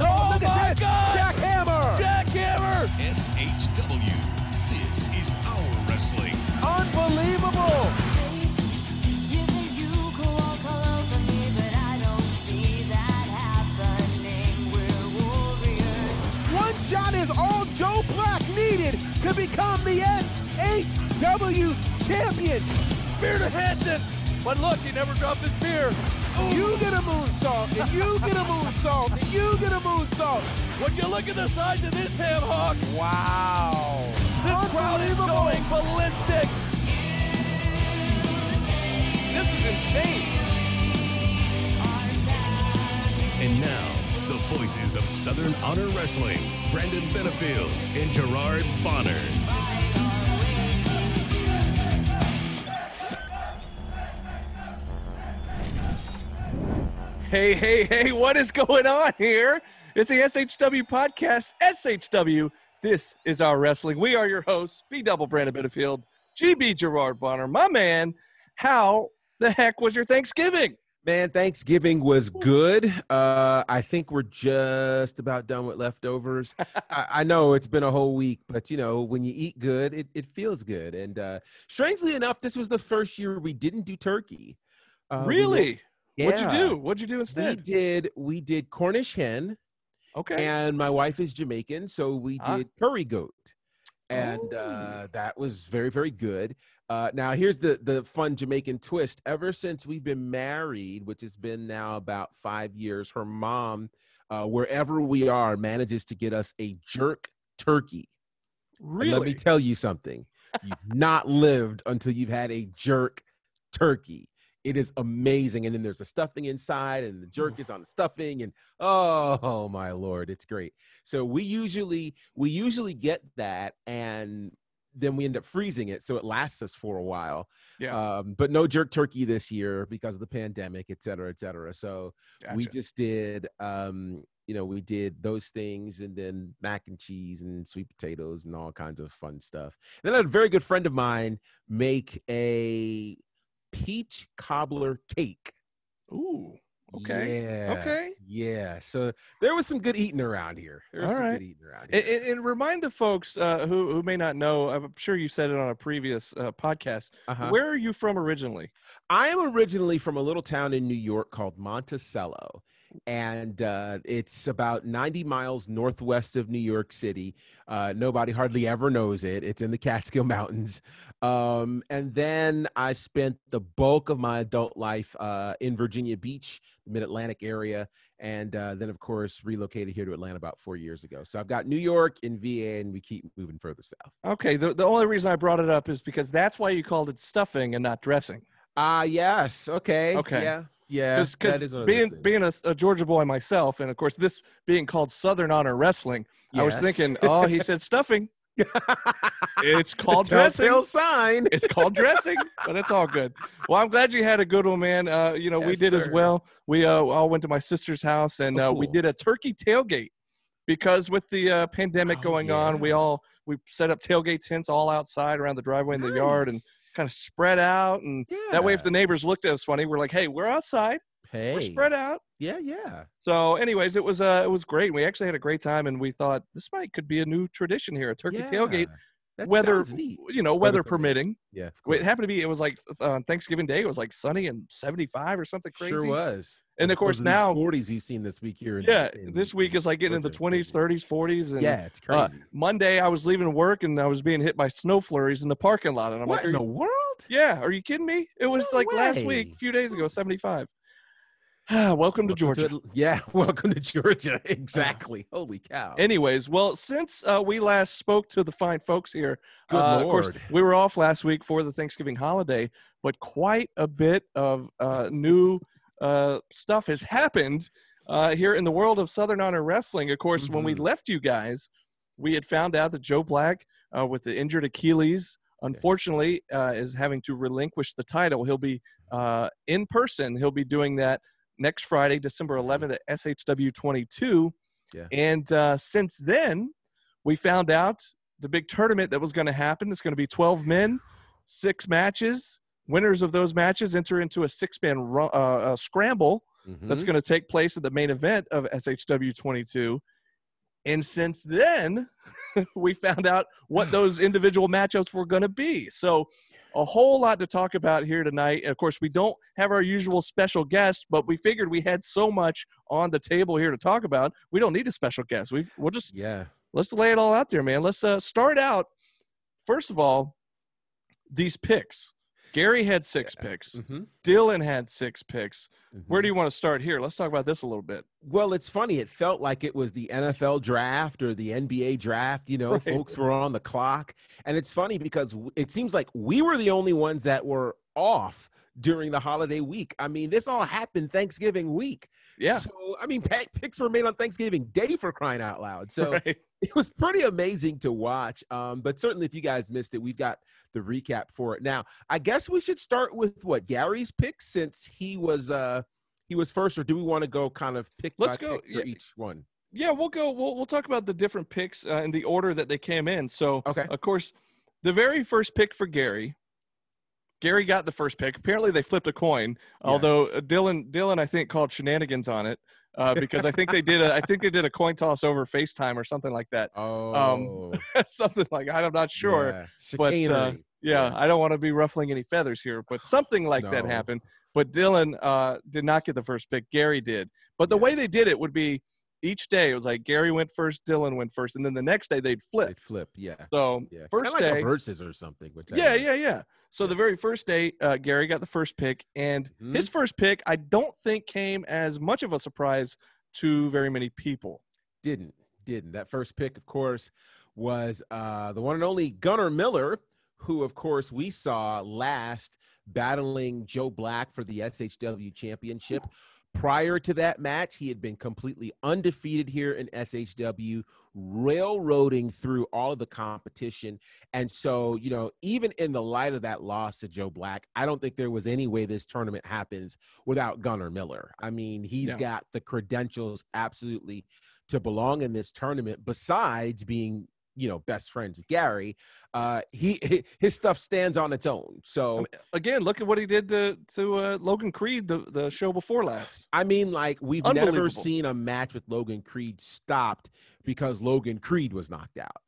Oh, look at this! God! Jackhammer! Jackhammer! SHW, this is our wrestling. Unbelievable! One shot is all Joe Black needed to become the SHW champion. Spear to Hanson! But look, he never dropped his spear. Ooh. You get a moonsault, and you get a moonsault, and you get a moonsault. Would you look at the size of this ham hock? Wow. This crowd is going ballistic. This is insane. And now, the voices of Southern Honor Wrestling, Brandon Benefield and Gerard Bonner. Hey, what is going on here? It's the SHW podcast, SHW. This is our wrestling. We are your hosts, B-Double Brandon Benefield, GB Gerard Bonner. My man, how the heck was your Thanksgiving? Man, Thanksgiving was good. I think we're just about done with leftovers. I know it's been a whole week, but, you know, when you eat good, it feels good. And strangely enough, this was the first year we didn't do turkey. Really? Yeah. What'd you do? What'd you do instead? We did Cornish hen. Okay. And my wife is Jamaican, so we did curry goat. And that was very, very good. Now, here's the fun Jamaican twist. Ever since we've been married, which has been now about 5 years, her mom, wherever we are, manages to get us a jerk turkey. Really? And let me tell you something. You've not lived until you've had a jerk turkey. It is amazing. And then there's a stuffing inside, and the jerk is on the stuffing, and oh my Lord, it's great. So we usually get that, and then we end up freezing it, so it lasts us for a while. Yeah. But no jerk turkey this year because of the pandemic, et cetera, et cetera. So Gotcha. we just did, we did those things, and then mac and cheese and sweet potatoes and all kinds of fun stuff. And then I had a very good friend of mine make a peach cobbler cake. Ooh. Okay. Yeah. Okay. Yeah. So there was some good eating around here. Good eating around here. And remind the folks who may not know, I'm sure you said it on a previous podcast. Where are you from originally? I am originally from a little town in New York called Monticello. And it's about 90 miles northwest of New York City. Nobody hardly ever knows it. It's in the Catskill Mountains. And then I spent the bulk of my adult life in Virginia Beach, the Mid-Atlantic area. And then, of course, relocated here to Atlanta about 4 years ago. So I've got New York and VA, and we keep moving further south. Okay. The only reason I brought it up is because that's why you called it stuffing and not dressing. Yes. Okay. Okay. Yeah. Yeah, because being a Georgia boy myself, and of course this being called Southern Honor Wrestling, yes. I was thinking, oh, he said stuffing. It's called dressing. Sign. It's called dressing, but it's all good. Well, I'm glad you had a good one, man. Yes, we did as well. We all went to my sister's house, and we did a turkey tailgate because with the pandemic going on, we set up tailgate tents all outside around the driveway in the yard, and kind of spread out, and that way if the neighbors looked at us funny, we're like, hey, we're outside, we're spread out. Yeah. So anyways, it was great. We actually had a great time, and we thought this could be a new tradition here, a turkey tailgate, weather permitting. Yeah, it happened to be, it was like on Thanksgiving Day, it was like sunny and 75 or something crazy. Sure was. And of course now 40s we've seen this week here. This week is like getting in the 20s, 30s, 40s. And yeah, it's crazy. Monday I was leaving work and I was being hit by snow flurries in the parking lot. And I'm what in the world? Yeah, are you kidding me? It was last week, a few days ago, 75. Welcome to Georgia. Welcome to Georgia. Exactly. Holy cow. Anyways, well, since we last spoke to the fine folks here, Good Lord. Of course, we were off last week for the Thanksgiving holiday, but quite a bit of new stuff has happened here in the world of Southern Honor Wrestling. Of course, when we left you guys, we had found out that Joe Black, with the injured Achilles, unfortunately, is having to relinquish the title. He'll be in person. He'll be doing that next Friday, December 11th at SHW 22. Yeah. And since then, we found out the big tournament that was going to happen is going to be 12 men, 6 matches. Winners of those matches enter into a six-man scramble that's going to take place at the main event of SHW 22. And since then, we found out what those individual matchups were going to be. So a whole lot to talk about here tonight. And of course, we don't have our usual special guest, but we figured we had so much on the table here to talk about. We don't need a special guest. Let's lay it all out there, man. Let's start out. First of all, these picks. Gary had 6 picks. Dylan had 6 picks. Where do you want to start here? Let's talk about this a little bit. Well, it's funny. It felt like it was the NFL draft or the NBA draft. You know, folks were on the clock. And it's funny because it seems like we were the only ones that were off during the holiday week. I mean, this all happened Thanksgiving week. Yeah. So, I mean, picks were made on Thanksgiving Day, for crying out loud. So it was pretty amazing to watch. But certainly if you guys missed it, we've got the recap for it. Now, I guess we should start with Gary's picks, since he was first, or do we want to go kind of pick by pick for each one? Yeah, we'll go. We'll talk about the different picks in the order that they came in. So, of course, the very first pick for Gary got the first pick. Apparently, they flipped a coin. Although Dylan, I think, called shenanigans on it because I think they did a coin toss over FaceTime or something like that. Something like I'm not sure, but I don't want to be ruffling any feathers here, but something like that happened. But Dylan did not get the first pick. Gary did. But the way they did it would be each day it was like Gary went first, Dylan went first, and then the next day they'd flip. So first day, like versus or something. So the very first day, Gary got the first pick, and his first pick I don't think came as much of a surprise to very many people. Didn't. That first pick, of course, was the one and only Gunnar Miller, who, of course, we saw last battling Joe Black for the SHW Championship. Prior to that match, he had been completely undefeated here in SHW, railroading through all of the competition. And so, you know, even in the light of that loss to Joe Black, I don't think there was any way this tournament happens without Gunnar Miller. I mean, he's got the credentials absolutely to belong in this tournament, besides being, you know, best friends with Gary. His stuff stands on its own. So again, look at what he did to Logan Creed the show before last. I mean, like, we've never seen a match with Logan Creed stopped because Logan Creed was knocked out.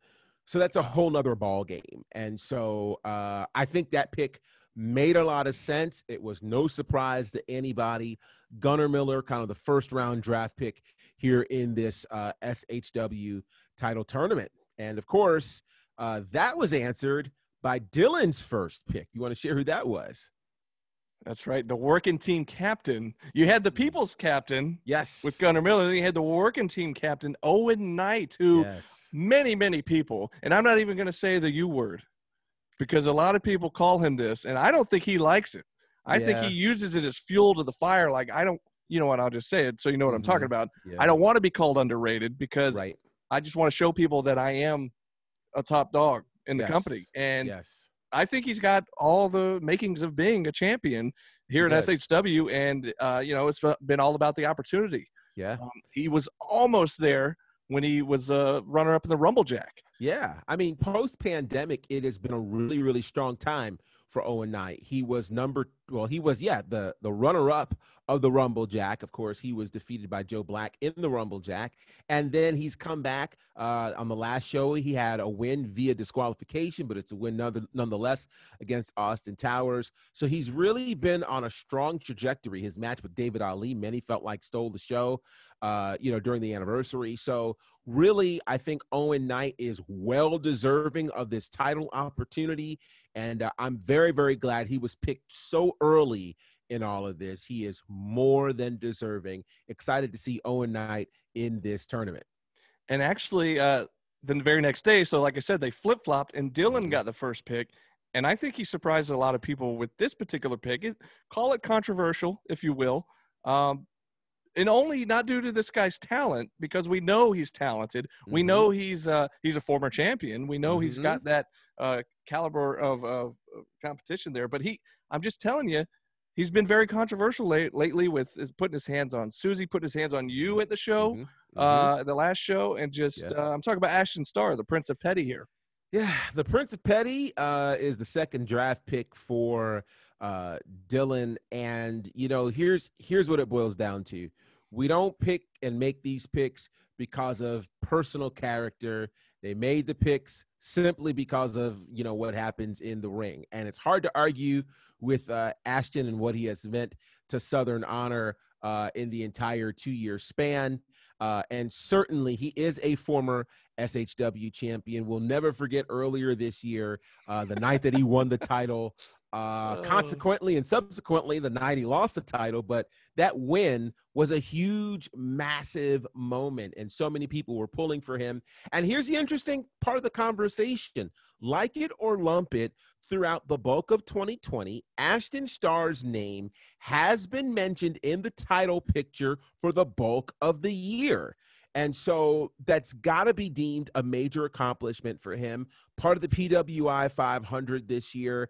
So that's a whole nother ball game. And so I think that pick made a lot of sense. It was no surprise to anybody. Gunnar Miller, kind of the first round draft pick here in this SHW title tournament. And, of course, that was answered by Dylan's first pick. You want to share who that was? That's right, the working team captain. You had the people's captain, with Gunnar Miller. Then you had the working team captain, Owen Knight, who many, many people, and I'm not even going to say the U word, because a lot of people call him this, and I don't think he likes it. I think he uses it as fuel to the fire. Like, you know what, I'll just say it so you know what I'm talking about. I don't want to be called underrated, because I just want to show people that I am a top dog in the company. And I think he's got all the makings of being a champion here at SHW. And, you know, it's been all about the opportunity. He was almost there when he was a runner-up in the Rumble Jack. I mean, post-pandemic, it has been a really, really strong time for Owen Knight. He was the runner-up of the Rumble Jack. Of course, he was defeated by Joe Black in the Rumble Jack. And then he's come back on the last show. He had a win via disqualification, but it's a win nonetheless against Austin Towers. So he's really been on a strong trajectory. His match with David Ali, many felt like stole the show, you know, during the anniversary. So really, I think Owen Knight is well deserving of this title opportunity. And I'm very, very glad he was picked so early in all of this. He is more than deserving. Excited to see Owen Knight in this tournament. And actually, then the very next day, so like I said, they flip-flopped, and Dylan got the first pick. And I think he surprised a lot of people with this particular pick. Call it controversial, if you will. And only not due to this guy's talent, because we know he's talented. We know he's a former champion. We know he's got that caliber of competition there. But I'm just telling you, he's been very controversial lately with putting his hands on Susie, putting his hands on you at the show, the last show, and just I'm talking about Ashton Starr, the Prince of Petty here. Yeah, the Prince of Petty is the second draft pick for Dylan. And, you know, here's what it boils down to. We don't pick and make these picks because of personal character. They made the picks simply because of, you know, what happens in the ring. And it's hard to argue with Ashton and what he has meant to Southern Honor in the entire 2-year span. And certainly he is a former SHW champion. We'll never forget earlier this year, the night that he won the title, consequently and subsequently the night he lost the title. But that win was a huge, massive moment, and so many people were pulling for him. And here's the interesting part of the conversation. Like it or lump it, throughout the bulk of 2020, Ashton Starr's name has been mentioned in the title picture for the bulk of the year. And so that's got to be deemed a major accomplishment for him. Part of the PWI 500 this year.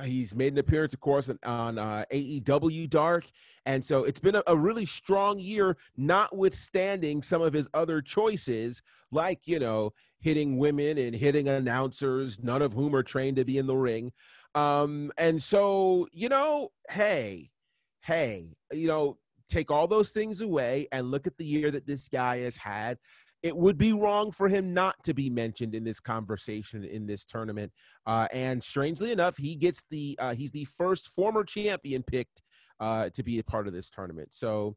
He's made an appearance, of course, on AEW Dark. And so it's been a really strong year, notwithstanding some of his other choices, like, you know, hitting women and hitting announcers, none of whom are trained to be in the ring. And so, you know, hey, you know, take all those things away and look at the year that this guy has had. It would be wrong for him not to be mentioned in this conversation, in this tournament. And strangely enough, he gets he's the first former champion picked to be a part of this tournament. So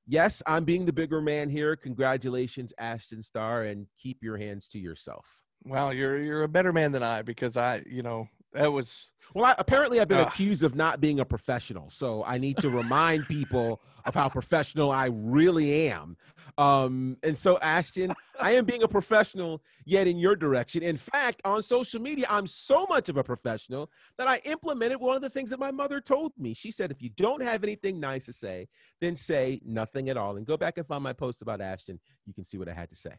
yes, I'm being the bigger man here. Congratulations, Ashton Starr, and keep your hands to yourself. Well, you're a better man than I, because you know, that was... Well, apparently I've been accused of not being a professional, so I need to remind people of how professional I really am. And so, Ashton, I am being a professional, yet in your direction. In fact, on social media, I'm so much of a professional that I implemented one of the things that my mother told me. She said, if you don't have anything nice to say, then say nothing at all. And go back and find my post about Ashton. You can see what I had to say.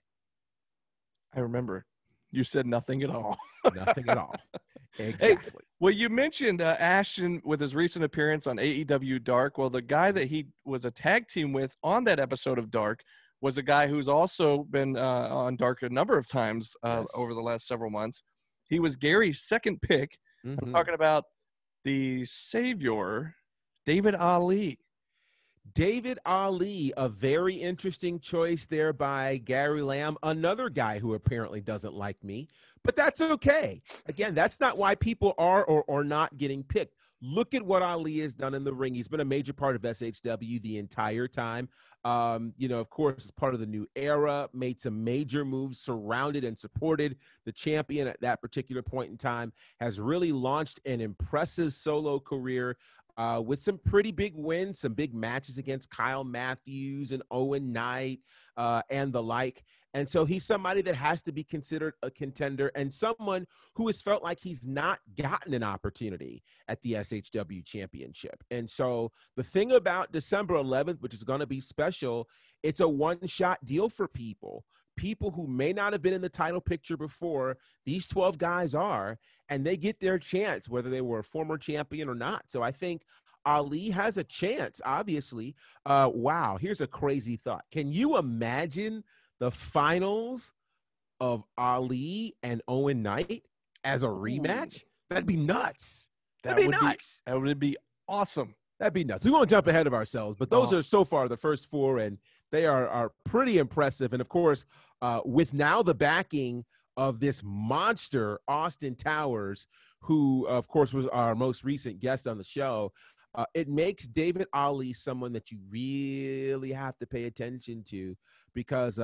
I remember. You said nothing at all. Nothing at all. Exactly. Hey, well, you mentioned Ashton with his recent appearance on AEW Dark. Well, the guy that he was a tag team with on that episode of Dark was a guy who's also been on Dark a number of times over the last several months. He was Gary's second pick. Mm-hmm. I'm talking about the Savior, David Ali. David Ali, a very interesting choice there by Gary Lamb, another guy who apparently doesn't like me, but that's okay. Again, that's not why people are or not getting picked. Look at what Ali has done in the ring. He's been a major part of SHW the entire time. You know, of course, as part of the new era, made some major moves, surrounded and supported the champion at that particular point in time, has really launched an impressive solo career with some pretty big wins, some big matches against Kyle Matthews and Owen Knight and the like. And so he's somebody that has to be considered a contender, and someone who has felt like he's not gotten an opportunity at the SHW Championship. And so the thing about December 11th, which is going to be special, it's a one-shot deal for people who may not have been in the title picture before. These 12 guys are, and they get their chance, whether they were a former champion or not. So I think Ali has a chance, obviously. Wow, here's a crazy thought. Can you imagine the finals of Ali and Owen Knight as a rematch? That'd be nuts. That would be awesome. That'd be nuts. We won't jump ahead of ourselves, but those are so far the first four, and they are pretty impressive. And, of course, with now the backing of this monster, Austin Towers, who, of course, was our most recent guest on the show, it makes David Ali someone that you really have to pay attention to, because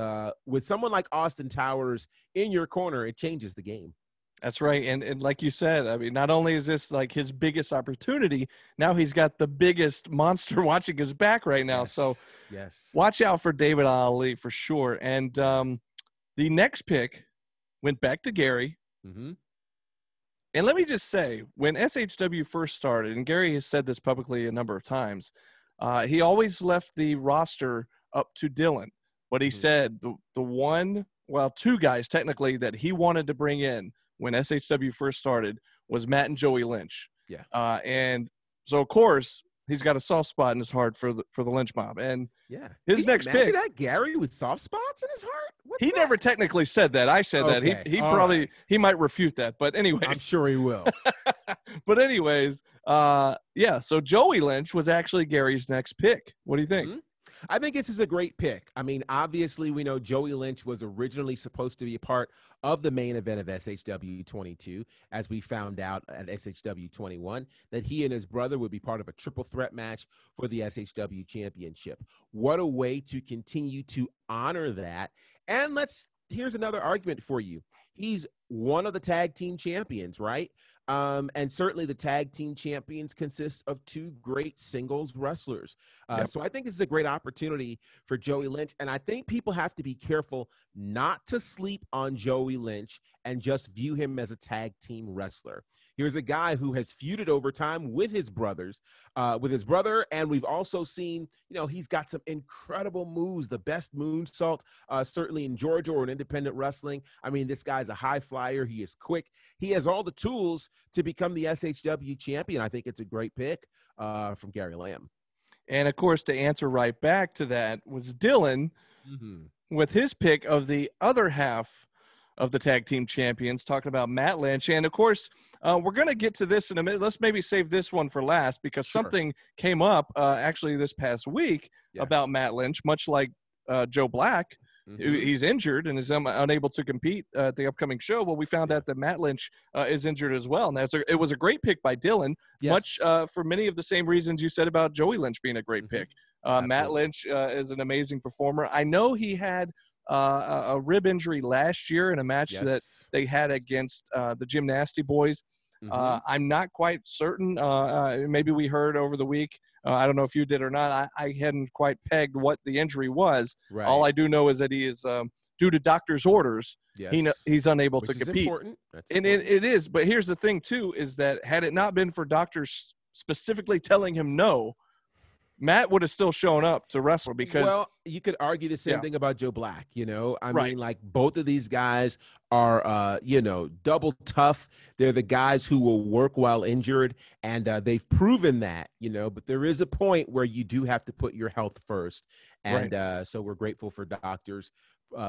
with someone like Austin Towers in your corner, it changes the game. That's right. And like you said, I mean, not only is this like his biggest opportunity, now he's got the biggest monster watching his back right now. Yes. So yes, watch out for David Ali for sure. And the next pick went back to Gary. Mm-hmm. And let me just say, when SHW first started, and Gary has said this publicly a number of times, he always left the roster up to Dylan. But he said two guys technically that he wanted to bring in when SHW first started was Matt and Joey Lynch. Yeah. And so, of course, he's got a soft spot in his heart for the Lynch mob. And yeah, his next pick. That Gary with soft spots in his heart? He never technically said that. I said that. He probably he might refute that. But anyways. I'm sure he will. But anyways, Yeah, so Joey Lynch was actually Gary's next pick. What do you think? Mhm. I think this is a great pick. I mean, obviously, we know Joey Lynch was originally supposed to be a part of the main event of SHW 22, as we found out at SHW 21, that he and his brother would be part of a triple threat match for the SHW Championship. What a way to continue to honor that. And here's another argument for you. He's one of the tag team champions, right? And certainly the tag team champions consist of two great singles wrestlers. So I think this is a great opportunity for Joey Lynch. And I think people have to be careful not to sleep on Joey Lynch and just view him as a tag team wrestler. Here's a guy who has feuded over time with his brother. And we've also seen, he's got some incredible moves, the best moonsault, certainly in Georgia or in independent wrestling. I mean, this guy's a high flyer. He is quick. He has all the tools to become the SHW champion. I think it's a great pick from Gary Lamb. And of course, to answer right back to that was Dylan with his pick of the other half of the tag team champions, talking about Matt Lynch. And of course, we're going to get to this in a minute. Let's maybe save this one for last, because something came up actually this past week about Matt Lynch, much like Joe Black. He's injured and is unable to compete at the upcoming show. Well, we found out that Matt Lynch is injured as well. Now, it was a great pick by Dylan, much for many of the same reasons you said about Joey Lynch being a great pick. Matt Lynch is an amazing performer. I know he had a rib injury last year in a match that they had against the Gymnasty Boys. I'm not quite certain. Maybe we heard over the week. I don't know if you did or not. I hadn't quite pegged what the injury was. Right. All I do know is that he is, due to doctor's orders, he's unable to compete. Important. That's and important. It is. But here's the thing, too, is that had it not been for doctors specifically telling him no, Matt would have still shown up to wrestle, because well, you could argue the same thing about Joe Black. I mean, like, both of these guys are double tough. They're the guys who will work while injured, and they've proven that. But there is a point where you do have to put your health first, and so we're grateful for doctors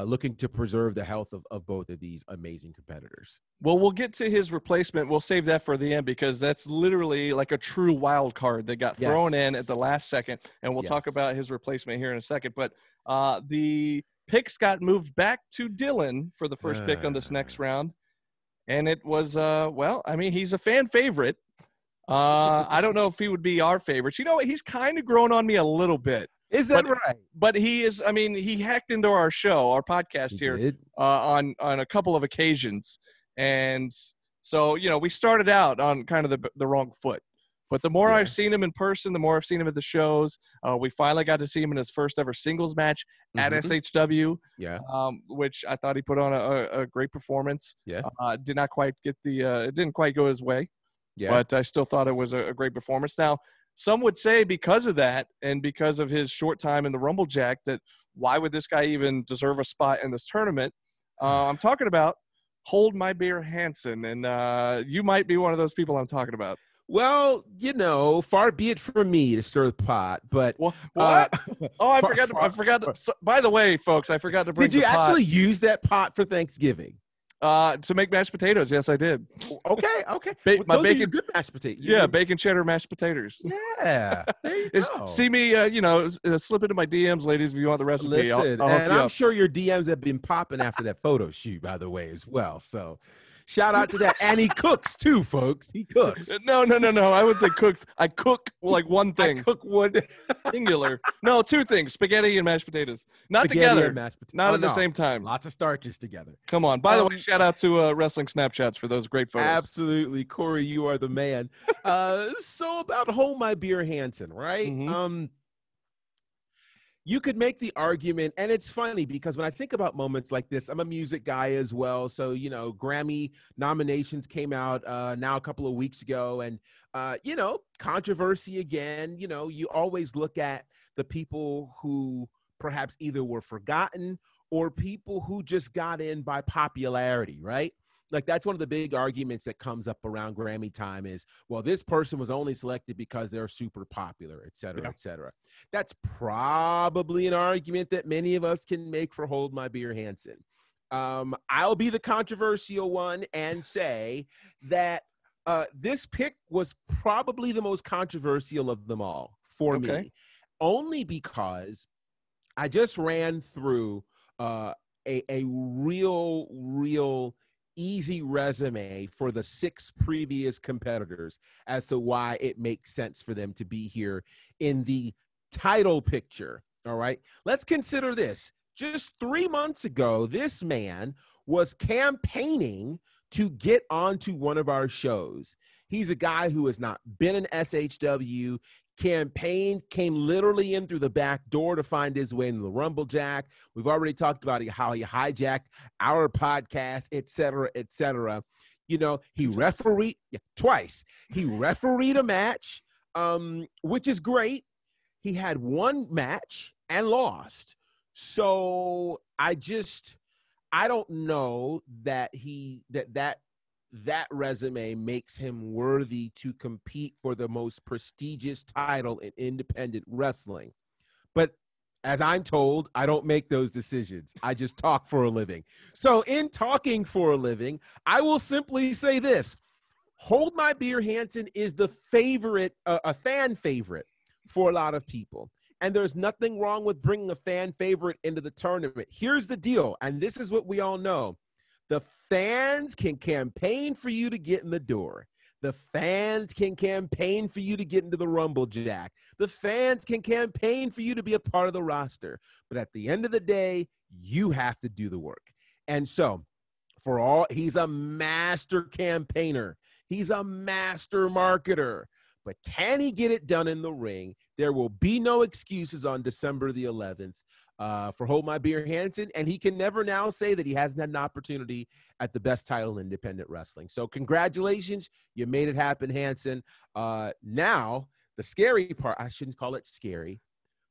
looking to preserve the health of both of these amazing competitors. Well, we'll get to his replacement. We'll save that for the end, because that's literally like a true wild card that got thrown in at the last second, and we'll talk about his replacement here in a second. But the picks got moved back to Dylan for the first pick on this next round, and it was he's a fan favorite. I don't know if he would be our favorites. He's kind of grown on me a little bit. Is that right? But he is. I mean, he hacked into our show, our podcast here, on a couple of occasions, and so we started out on kind of the wrong foot. But the more I've seen him in person, the more I've seen him at the shows. We finally got to see him in his first ever singles match at SHW, which I thought he put on a great performance. Did not quite get it didn't quite go his way, but I still thought it was a great performance. Now, some would say because of that and because of his short time in the Rumble Jack, that why would this guy even deserve a spot in this tournament? I'm talking about Hold My Beer Hansen, and you might be one of those people I'm talking about. Well, far be it from me to stir the pot, but what? I forgot. By the way, folks, I forgot to bring. Did you actually use that pot for Thanksgiving? To make mashed potatoes. Yes, I did. Okay. My bacon, are good mashed potatoes. Bacon cheddar mashed potatoes. Yeah. There you go. See me, slip into my DMs, ladies, if you want the recipe. Listen, I'm sure your DMs have been popping after that photo shoot, by the way, as well. So shout out to that. And he cooks too, folks. He cooks. No. I would say cooks. I cook like one thing. I cook one. Singular. No, two things. Spaghetti and mashed potatoes. Not Spaghetti together. and mashed potatoes. Not at the same time. Lots of starches together. Come on. By the way, shout out to Wrestling Snapchats for those great photos. Absolutely. Corey, you are the man. So about Hold My Beer Hansen, right? You could make the argument, and it's funny because when I think about moments like this, I'm a music guy as well. So, Grammy nominations came out now a couple of weeks ago, and, controversy again. You always look at the people who perhaps either were forgotten or people who just got in by popularity, right? Like, that's one of the big arguments that comes up around Grammy time is, well, this person was only selected because they're super popular, et cetera, et cetera. That's probably an argument that many of us can make for Hold My Beer Hansen. I'll be the controversial one and say that This pick was probably the most controversial of them all for me, only because I just ran through a real easy resume for the 6 previous competitors as to why it makes sense for them to be here in the title picture. All right, let's consider this. Just 3 months ago, this man was campaigning to get onto one of our shows. He's a guy who has not been in SHW, came literally in through the back door to find his way into the Rumble Jack. We've already talked about how he hijacked our podcast, et cetera, et cetera. You know, he refereed twice. He refereed a match, which is great. He had one match and lost. So I don't know that that resume makes him worthy to compete for the most prestigious title in independent wrestling. But as I'm told, I don't make those decisions. I just talk for a living. So in talking for a living, I will simply say this. Hold My Beer Hansen is the favorite, a fan favorite for a lot of people. And there's nothing wrong with bringing a fan favorite into the tournament. Here's the deal, and this is what we all know. The fans can campaign for you to get in the door. The fans can campaign for you to get into the Rumble Jack. The fans can campaign for you to be a part of the roster. But at the end of the day, you have to do the work. And so, he's a master campaigner. He's a master marketer. But can he get it done in the ring? There will be no excuses on December the 11th. For Hold My Beer Hansen, and he can never now say that he hasn't had an opportunity at the best title in independent wrestling. So congratulations, you made it happen, Hansen. Now, the scary part, I shouldn't call it scary,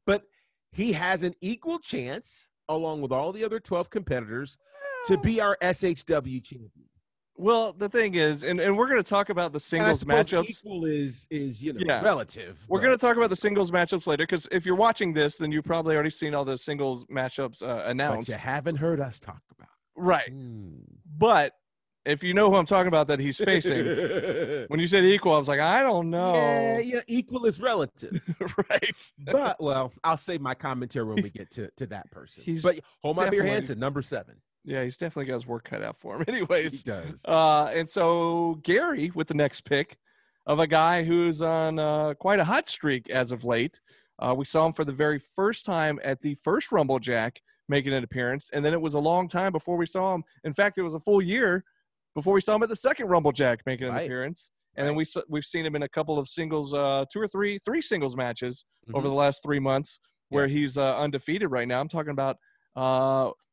but he has an equal chance, along with all the other 12 competitors, to be our SHW champion. Well, the thing is, and we're going to talk about the singles matchups. Equal is relative. We're going to talk about the singles matchups later, because if you're watching this, then you've probably already seen all the singles matchups announced. But you haven't heard us talk about it. Right. But if you know who I'm talking about that he's facing, when you said equal, I was like, I don't know. Yeah, equal is relative. Right. But, well, I'll save my commentary when we get to that person. But Hold My Beer Hansen, number 7. Yeah, he's definitely got his work cut out for him. Anyways. He does. And so Gary with the next pick of a guy who's on quite a hot streak as of late. We saw him for the very first time at the first Rumble Jack making an appearance, and then it was a long time before we saw him. In fact, it was a full year before we saw him at the second Rumble Jack making an appearance. And then we've seen him in a couple of singles, three singles matches over the last 3 months where he's undefeated right now. I'm talking about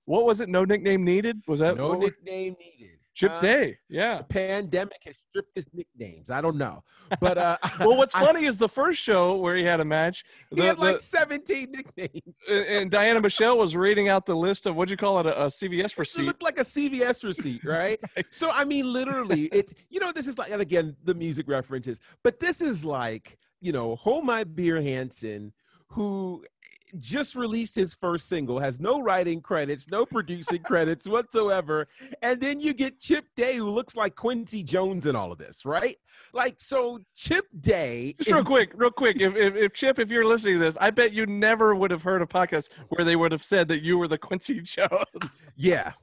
what was it? No Nickname Needed? Was that No Nickname Needed? Chip Day. Yeah. The pandemic has stripped his nicknames. I don't know. But well, what's funny is the first show where he had a match, he had like 17 nicknames. And Diana Michelle was reading out the list of, what'd you call it, a CVS receipt. It looked like a CVS receipt, right? So, I mean, literally, it's, this is like, and again, the music references, but this is like, Hold My Beer Hansen, who just released his first single, has no writing credits, no producing credits whatsoever. And then you get Chip Day, who looks like Quincy Jones in all of this, right? Like, so Chip Day. Just real quick. If Chip, if you're listening to this, I bet you never would have heard a podcast where they would have said that you were the Quincy Jones. Yeah.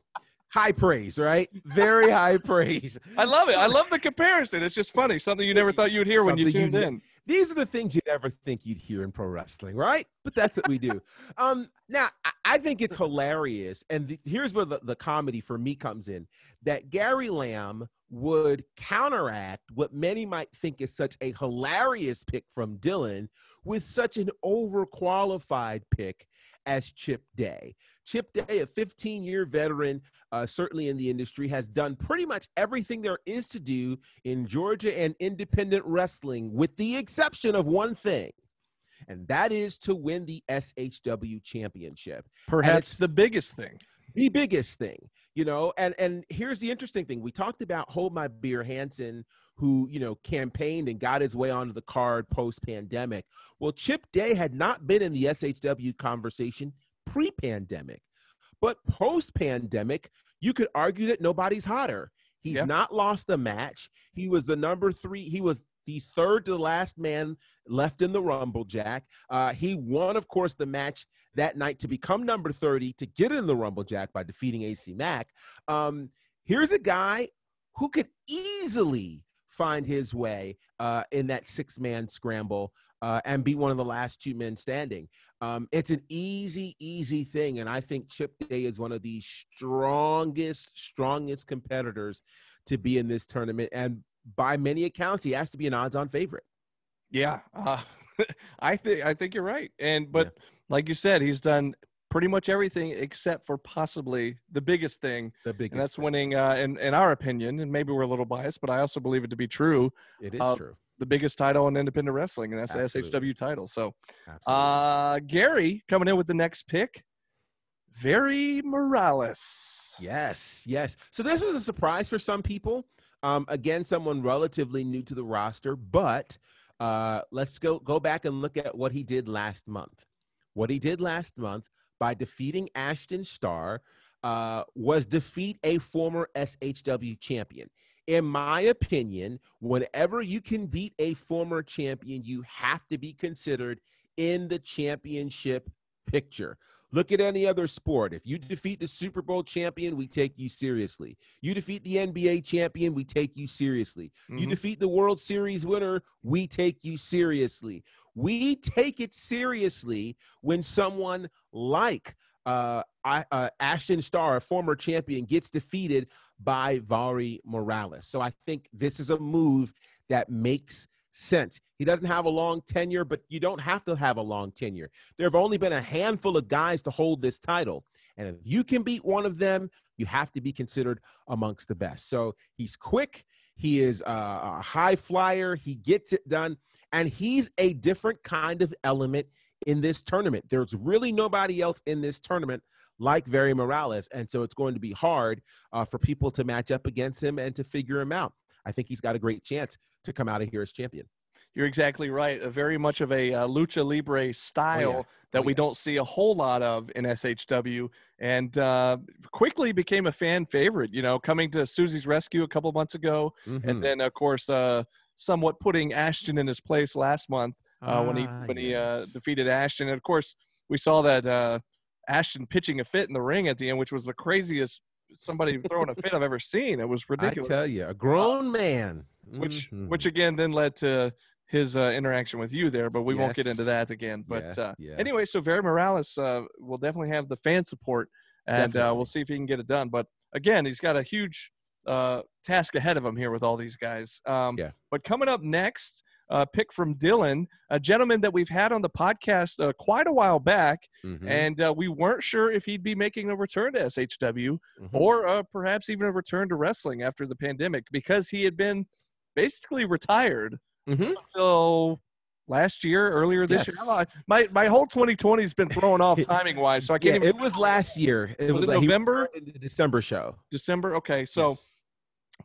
High praise, right? Very high praise. I love it. I love the comparison. It's just funny. Something you never thought you would hear when you tuned in. These are the things you never think you'd hear in pro wrestling, right? But that's what we do. Now, I think it's hilarious. And here's where the comedy for me comes in, that Gary Lamb would counteract what many might think is such a hilarious pick from Dylan with such an overqualified pick as Chip Day. Chip Day, a 15-year veteran, certainly in the industry, has done pretty much everything there is to do in Georgia and independent wrestling, with the exception of one thing, and that is to win the SHW Championship. Perhaps the biggest thing. The biggest thing, and here's the interesting thing. We talked about Hold My Beer Hansen, who, campaigned and got his way onto the card post-pandemic. Well, Chip Day had not been in the SHW conversation pre-pandemic, but post-pandemic, you could argue that nobody's hotter. He's not lost a match. He was the number 3. He was the third to the last man left in the Rumble, Jack. He won, of course, the match that night to become number 30 to get in the Rumble, Jack, by defeating AC Mack. Here's a guy who could easily find his way in that 6-man scramble and be one of the last 2 men standing. It's an easy thing, and I think Chip Day is one of the strongest competitors to be in this tournament, and by many accounts, he has to be an odds-on favorite. Yeah, I think you're right. But like you said, he's done pretty much everything except for possibly the biggest thing. And that's winning, in our opinion, and maybe we're a little biased, but I also believe it to be true. It is true. The biggest title in independent wrestling, and that's the SHW title. So, Gary coming in with the next pick, Very Morales. Yes. So this was a surprise for some people. Again, someone relatively new to the roster, but let's go back and look at what he did last month. What he did last month by defeating Ashton Starr was defeat a former SHW champion. In my opinion, whenever you can beat a former champion, you have to be considered in the championship picture. Look at any other sport. If you defeat the Super Bowl champion, we take you seriously. You defeat the NBA champion, we take you seriously. You defeat the World Series winner, we take you seriously. We take it seriously when someone like Ashton Starr, a former champion, gets defeated by Very Morales. So I think this is a move that makes sense. He doesn't have a long tenure, but you don't have to have a long tenure. There have only been a handful of guys to hold this title. And if you can beat one of them, you have to be considered amongst the best. So he's quick. He is a high flyer. He gets it done. And he's a different kind of element in this tournament. There's really nobody else in this tournament like Very Morales. And so it's going to be hard for people to match up against him and to figure him out. I think he's got a great chance to come out of here as champion. You're exactly right. Very much of a lucha libre style that we don't see a whole lot of in SHW, and quickly became a fan favorite, coming to Susie's rescue a couple months ago. And then, of course, somewhat putting Ashton in his place last month when he defeated Ashton. And, of course, we saw that Ashton pitching a fit in the ring at the end, which was the craziest somebody throwing a fit I've ever seen. It was ridiculous. I tell you, a grown man. Which again then led to his interaction with you there, but we won't get into that again. But anyway, so Very Morales will definitely have the fan support, and we'll see if he can get it done. But again, he's got a huge task ahead of him here with all these guys. But coming up next, pick from Dylan, a gentleman that we've had on the podcast quite a while back, and we weren't sure if he'd be making a return to SHW or perhaps even a return to wrestling after the pandemic, because he had been basically retired until last year, earlier this year. My whole 2020 has been thrown off timing wise, so I can't even. It was last year. It was November, in the December show. December. Okay, so.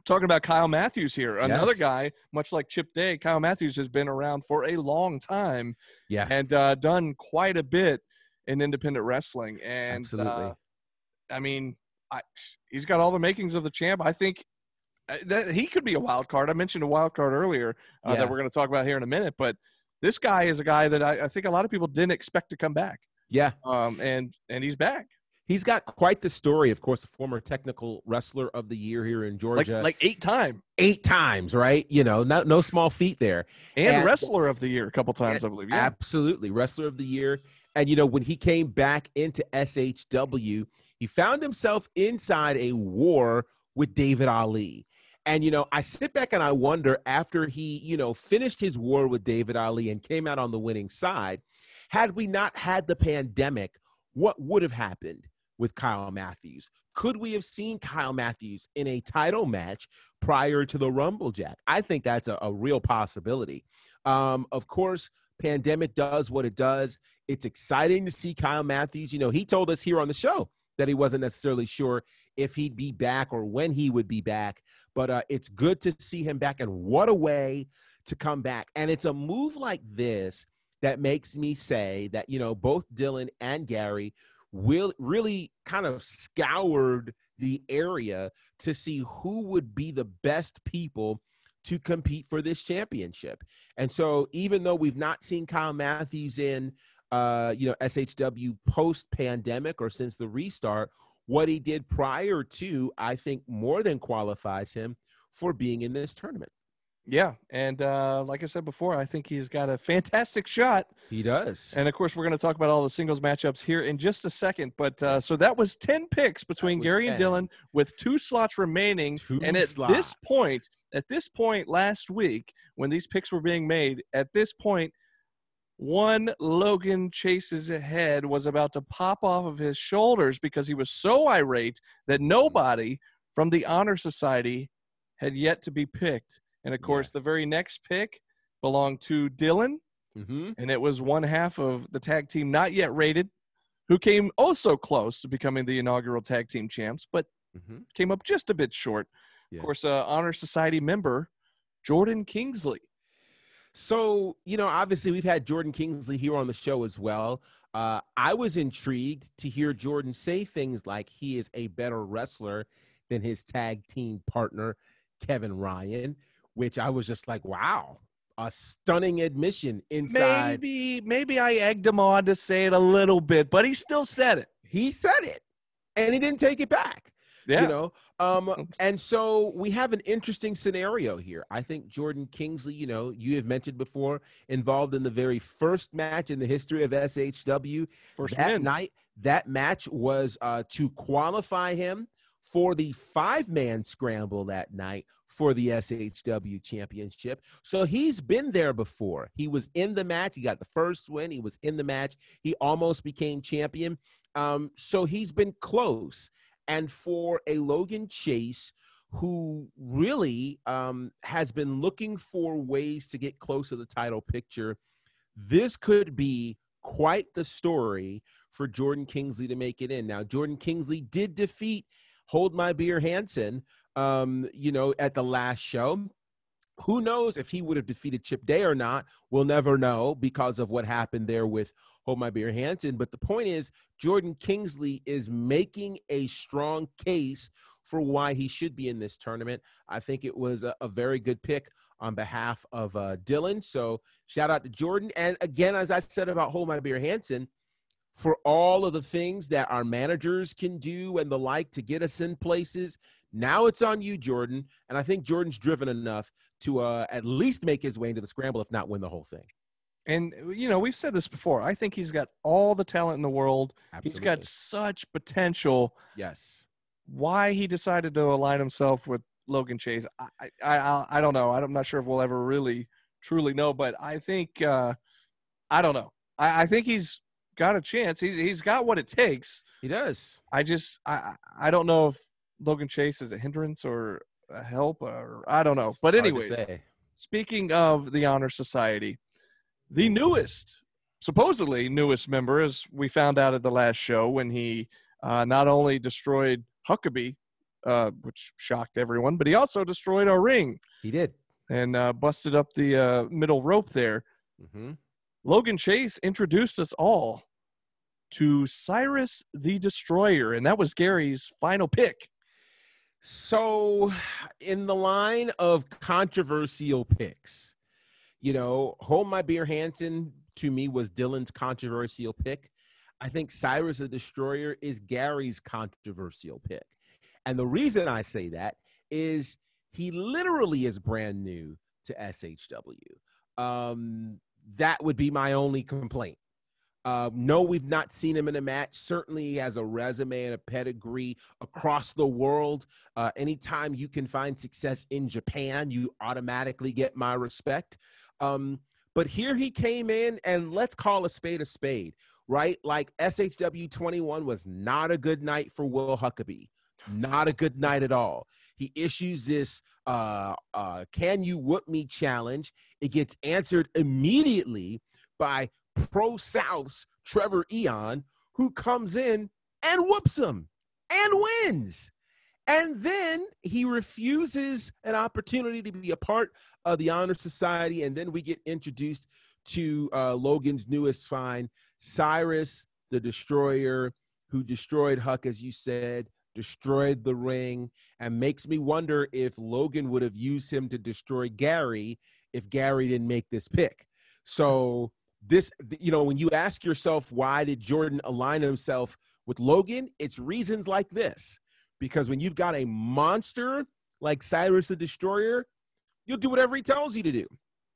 Talking about Kyle Matthews here, another guy, much like Chip Day. Kyle Matthews has been around for a long time, and done quite a bit in independent wrestling. And I mean, he's got all the makings of the champ. I think that he could be a wild card. I mentioned a wild card earlier that we're going to talk about here in a minute, but this guy is a guy that I think a lot of people didn't expect to come back. And he's back. He's got quite the story, of course, a former technical wrestler of the year here in Georgia. Like 8 times. 8 times, right? No small feat there. And wrestler of the year a couple times, I believe. Yeah. Absolutely. Wrestler of the year. And, when he came back into SHW, he found himself inside a war with David Ali. And, I sit back and I wonder, after he, finished his war with David Ali and came out on the winning side, had we not had the pandemic, what would have happened with Kyle Matthews? Could we have seen Kyle Matthews in a title match prior to the Rumble, Jack? I think that's a real possibility. Of course, pandemic does what it does. It's exciting to see Kyle Matthews. He told us here on the show that he wasn't necessarily sure if he'd be back or when he would be back. But it's good to see him back, and what a way to come back. And it's a move like this that makes me say that, both Dylan and Gary will really kind of scoured the area to see who would be the best people to compete for this championship. And so even though we've not seen Kyle Matthews in, SHW post-pandemic or since the restart, what he did prior to, I think, more than qualifies him for being in this tournament. Yeah, and like I said before, I think he's got a fantastic shot. He does. And, of course, we're going to talk about all the singles matchups here in just a second. But so that was 10 picks between Gary 10. and Dylan with 2 slots remaining. At this point last week, when these picks were being made, at this point, one Logan Chase's head was about to pop off of his shoulders because he was so irate that nobody from the Honor Society had yet to be picked. And, of course, the very next pick belonged to Dylan, and it was one half of the tag team not yet rated, who came oh so close to becoming the inaugural tag team champs, but came up just a bit short. Yeah. Of course, Honor Society member Jordan Kingsley. So, obviously we've had Jordan Kingsley here on the show as well. I was intrigued to hear Jordan say things like he is a better wrestler than his tag team partner, Kevin Ryan, which I was just like, wow, a stunning admission inside. Maybe I egged him on to say it a little bit, but he still said it. He said it, and he didn't take it back. Yeah. And so we have an interesting scenario here. I think Jordan Kingsley, you have mentioned before, involved in the very first match in the history of SHW. That match was to qualify him for the 5-man scramble that night for the SHW Championship. So he's been there before. He was in the match. He got the first win. He was in the match. He almost became champion. So he's been close. And for a Logan Chase who really has been looking for ways to get close to the title picture, this could be quite the story for Jordan Kingsley to make it in. Now, Jordan Kingsley did defeat Hold My Beer Hansen, at the last show. Who knows if he would have defeated Chip Day or not? We'll never know because of what happened there with Hold My Beer Hansen. But the point is, Jordan Kingsley is making a strong case for why he should be in this tournament. I think it was a very good pick on behalf of Dylan. So shout out to Jordan. And again, as I said about Hold My Beer Hansen, for all of the things that our managers can do and the like to get us in places, now it's on you, Jordan. And I think Jordan's driven enough to at least make his way into the scramble, if not win the whole thing. And, we've said this before. I think he's got all the talent in the world. Absolutely. He's got such potential. Yes. Why he decided to align himself with Logan Chase, I don't know. I'm not sure if we'll ever really truly know, but I think, I don't know. I think he's got a chance. He's got what it takes. He does. I don't know if Logan Chase is a hindrance or a help, or I don't know. But anyways, speaking of the Honor Society, the supposedly newest member, as we found out at the last show, when he not only destroyed Huckabee, which shocked everyone, but he also destroyed our ring. He did. And busted up the middle rope there. Logan Chase introduced us all to Cyrus the Destroyer, and that was Gary's final pick. So in the line of controversial picks, Hold My Beer Hansen, to me, was Dylan's controversial pick. I think Cyrus the Destroyer is Gary's controversial pick. And the reason I say that is he literally is brand new to SHW. That would be my only complaint. No, we've not seen him in a match. Certainly he has a resume and a pedigree across the world. Anytime you can find success in Japan, you automatically get my respect. But here he came in, and let's call a spade, right? Like SHW 21 was not a good night for Will Huckabee. Not a good night at all. He issues this can you whoop me challenge. It gets answered immediately by Pro South's Trevor Eon, who comes in and whoops him and wins. And then he refuses an opportunity to be a part of the Honor Society. And then we get introduced to Logan's newest find, Cyrus the Destroyer, who destroyed Huck, as you said, destroyed the ring, and makes me wonder if Logan would have used him to destroy Gary if Gary didn't make this pick. So this, when you ask yourself, why did Jordan align himself with Logan? It's reasons like this. Because when you've got a monster like Cyrus the Destroyer, you'll do whatever he tells you to do.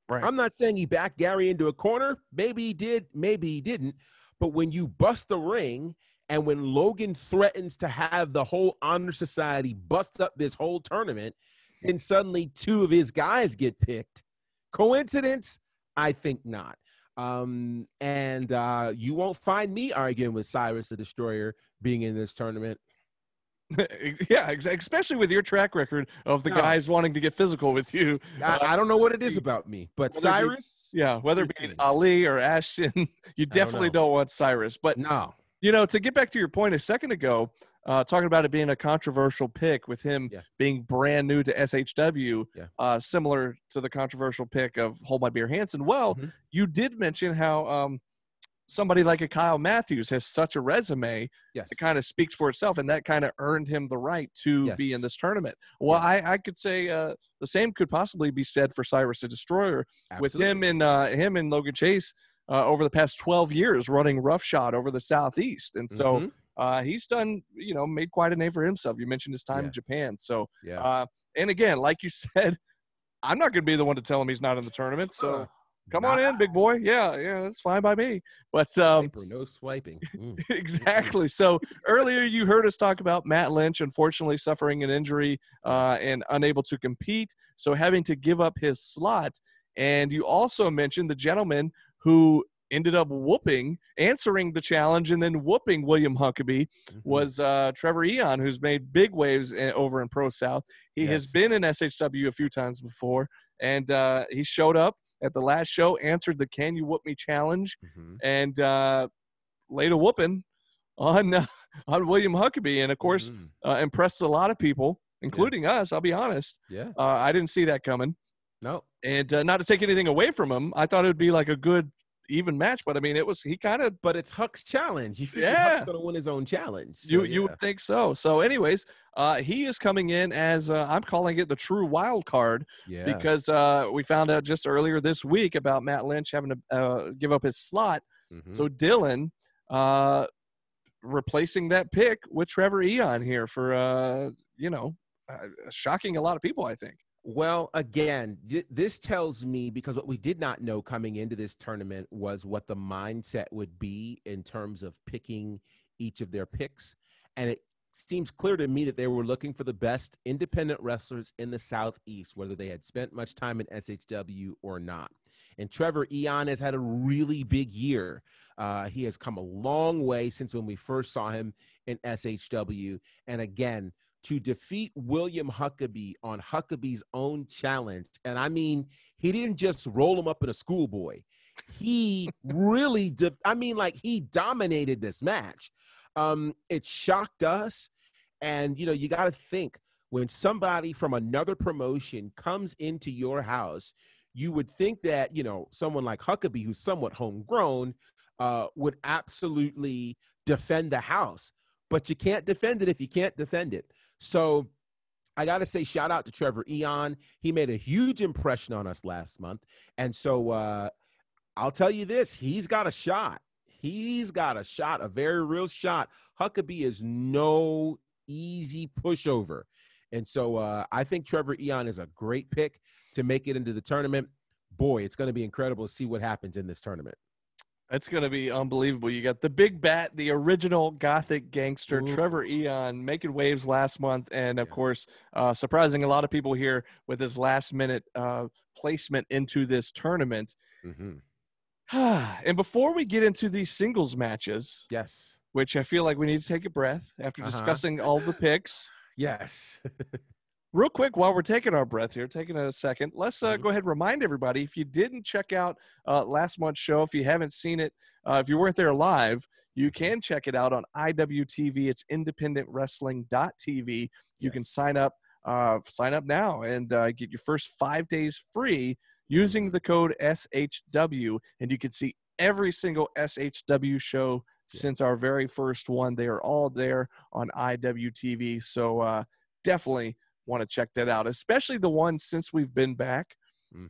Right. I'm not saying he backed Gary into a corner. Maybe he did, maybe he didn't. But when you bust the ring, and when Logan threatens to have the whole Honor Society bust up this whole tournament, then suddenly two of his guys get picked. Coincidence? I think not. You won't find me arguing with Cyrus the Destroyer being in this tournament. Yeah, especially with your track record of the guys wanting to get physical with you. I don't know what it is about me, but Cyrus. Whether it be Ali or Ashton, you definitely don't want Cyrus. But no, to get back to your point a second ago, talking about it being a controversial pick with him being brand new to SHW, similar to the controversial pick of Hold My Beer Hansen. Well, you did mention how somebody like a Kyle Matthews has such a resume that kind of speaks for itself, and that kind of earned him the right to be in this tournament. Well, I could say the same could possibly be said for Cyrus the Destroyer. Absolutely. With him and Logan Chase over the past 12 years running roughshod over the Southeast. And so he's done, made quite a name for himself. You mentioned his time in Japan. So, and again, like you said, I'm not going to be the one to tell him he's not in the tournament. So come on in, big boy. Yeah, that's fine by me. But no swiping. Exactly. So earlier you heard us talk about Matt Lynch, unfortunately suffering an injury and unable to compete, so having to give up his slot. And you also mentioned the gentleman who ended up answering the challenge and then whooping William Huckabee was Trevor Eon, who's made big waves over in Pro South. He has been in SHW a few times before, and he showed up at the last show, answered the Can You Whoop Me challenge, and laid a whooping on William Huckabee, and of course impressed a lot of people, including us. I'll be honest. I didn't see that coming. No. And not to take anything away from him, I thought it would be like a good even match, but I mean, but it's Huck's challenge. You figure Huck's going to win his own challenge. So, you would think so. So anyways, he is coming in as, I'm calling it the true wild card because we found out just earlier this week about Matt Lynch having to give up his slot. So Dylan, replacing that pick with Trevor Eon here for, shocking a lot of people, I think. Well, again, this tells me, because what we did not know coming into this tournament was what the mindset would be in terms of picking each of their picks. And it seems clear to me that they were looking for the best independent wrestlers in the Southeast, whether they had spent much time in SHW or not. And Trevor Eon has had a really big year. He has come a long way since when we first saw him in SHW. And again, to defeat William Huckabee on Huckabee's own challenge. And I mean, he didn't just roll him up in a schoolboy. He really he dominated this match. It shocked us. And, you got to think, when somebody from another promotion comes into your house, you would think that, someone like Huckabee, who's somewhat homegrown, would absolutely defend the house. But you can't defend it if you can't defend it. So I got to say, shout out to Trevor Eon. He made a huge impression on us last month. And so I'll tell you this, he's got a shot. He's got a shot, a very real shot. Huckabee is no easy pushover. And so I think Trevor Eon is a great pick to make it into the tournament. Boy, it's going to be incredible to see what happens in this tournament. It's going to be unbelievable. You got the big bat, the original Gothic gangster, Trevor Eon, making waves last month. And, of course, surprising a lot of people here with his last-minute placement into this tournament. And before we get into these singles matches, which I feel like we need to take a breath after discussing all the picks. Real quick, while we're taking our breath here, taking a second, let's go ahead and remind everybody, if you didn't check out last month's show, if you haven't seen it, if you weren't there live, you can check it out on IWTV. It's independentwrestling.tv. You can sign up now and get your first 5 days free using the code SHW, and you can see every single SHW show since our very first one. They are all there on IWTV. So definitely want to check that out, especially the ones since we've been back.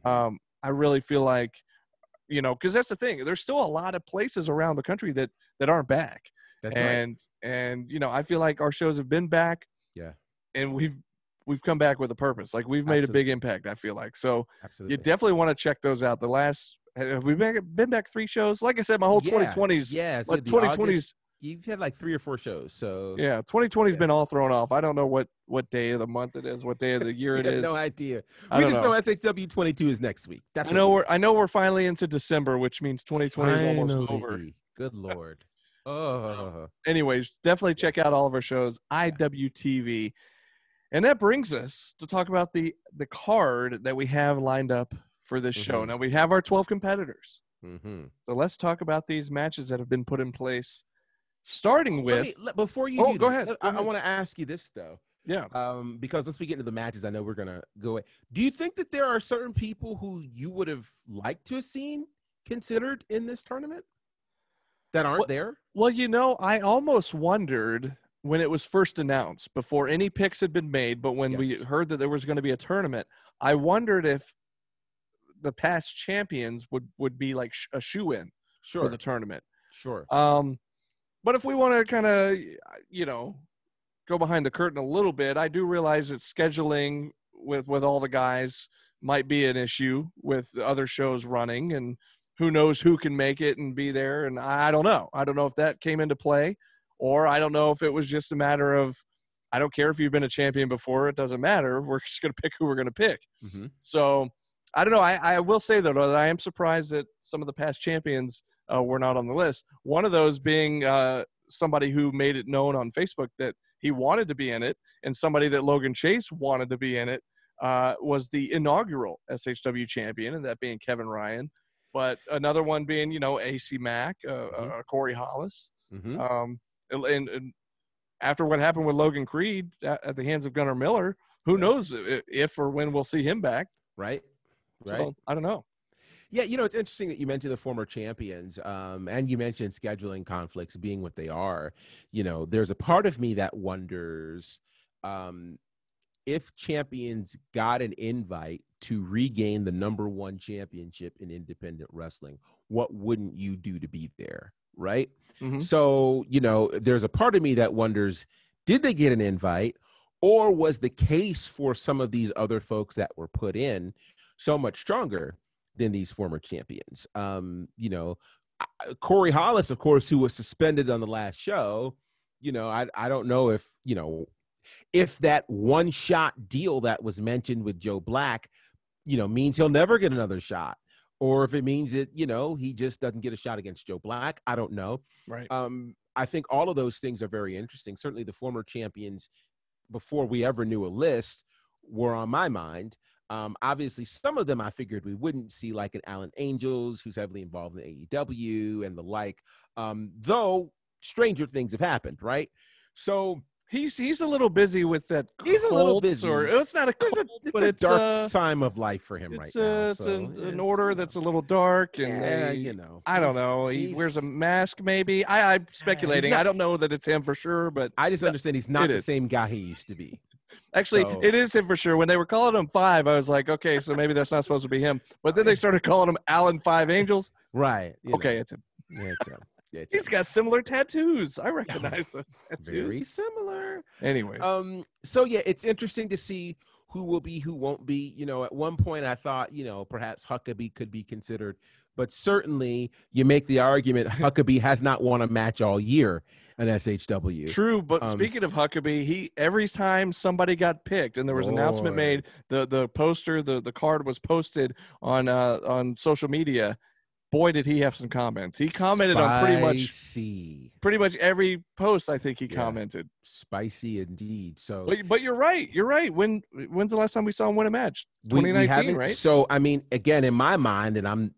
I really feel like, because that's the thing. There's still a lot of places around the country that aren't back. That's right. And I feel like our shows have been back. Yeah. And we've come back with a purpose. Like, we've made a big impact, I feel like. So you definitely want to check those out. Have we been back 3 shows? Like I said, my whole 2020s. Yeah. So like 2020s. You've had like 3 or 4 shows. So yeah, 2020's been all thrown off. I don't know what day of the month it is, what day of the year it is. No idea. We just know SHW 22 is next week. That's I know we're finally into December, which means 2020 is almost over. Good Lord. Oh. Anyways, definitely check out all of our shows, IWTV. And that brings us to talk about the card that we have lined up for this show. Now, we have our 12 competitors. So let's talk about these matches that have been put in place, starting with before you go ahead. I want to ask you this, though. Yeah. Because once we get into the matches, I know we're going to go away. Do you think that there are certain people who you would have liked to have seen considered in this tournament that aren't there? Well, I almost wondered when it was first announced, before any picks had been made, but when we heard that there was going to be a tournament, I wondered if the past champions would be like a shoe-in for the tournament. Sure. But if we want to kind of, go behind the curtain a little bit, I do realize that scheduling with all the guys might be an issue with the other shows running, and who knows who can make it and be there. And I don't know. I don't know if that came into play, or I don't know if it was just a matter of, I don't care if you've been a champion before, it doesn't matter. We're just going to pick who we're going to pick. So I don't know. I will say, though, that I am surprised that some of the past champions were not on the list. One of those being somebody who made it known on Facebook that he wanted to be in it, and somebody that Logan Chase wanted to be in it, was the inaugural SHW champion, and that being Kevin Ryan. But another one being, AC Mack, Corey Hollis. And after what happened with Logan Creed at the hands of Gunnar Miller, who knows if or when we'll see him back. Right. So, I don't know. Yeah, it's interesting that you mentioned the former champions, and you mentioned scheduling conflicts being what they are. There's a part of me that wonders if champions got an invite to regain the #1 championship in independent wrestling, what wouldn't you do to be there, right? So, there's a part of me that wonders, did they get an invite, or was the case for some of these other folks that were put in so much stronger than these former champions? Corey Hollis, of course, who was suspended on the last show, I don't know if that one-shot deal that was mentioned with Joe Black, means he'll never get another shot, or if it means that, he just doesn't get a shot against Joe Black. I don't know. Right. I think all of those things are very interesting. Certainly the former champions, before we ever knew a list, were on my mind. Obviously, some of them I figured we wouldn't see, like an Alan Angels, who's heavily involved in AEW and the like, though stranger things have happened, right? So he's a little busy with that. He's a little busy. Or it's not a cold, it's a dark time of life for him right now. It's an order that's a little dark, and I don't know. He wears a mask, maybe. I'm speculating. I don't know that it's him for sure, but I just understand he's not the same guy he used to be. Actually, it is him for sure. When they were calling him Five, I was like, okay, so maybe that's not supposed to be him. But then they started calling him Alan Five Angels. Right. Okay, it's him. Yeah, it's him. He's got similar tattoos. I recognize those tattoos. Very similar. Anyways. So yeah, it's interesting to see who will be, who won't be. At one point I thought, perhaps Huckabee could be considered, but certainly you make the argument Huckabee has not won a match all year in SHW. True, but speaking of Huckabee, every time somebody got picked and there was an announcement made, the poster, the card was posted on social media. Boy, did he have some comments. He commented on pretty much every post. I think he commented. Spicy indeed. So, but you're right. You're right. When's the last time we saw him win a match? 2019, right? So, I mean, again, in my mind, and I'm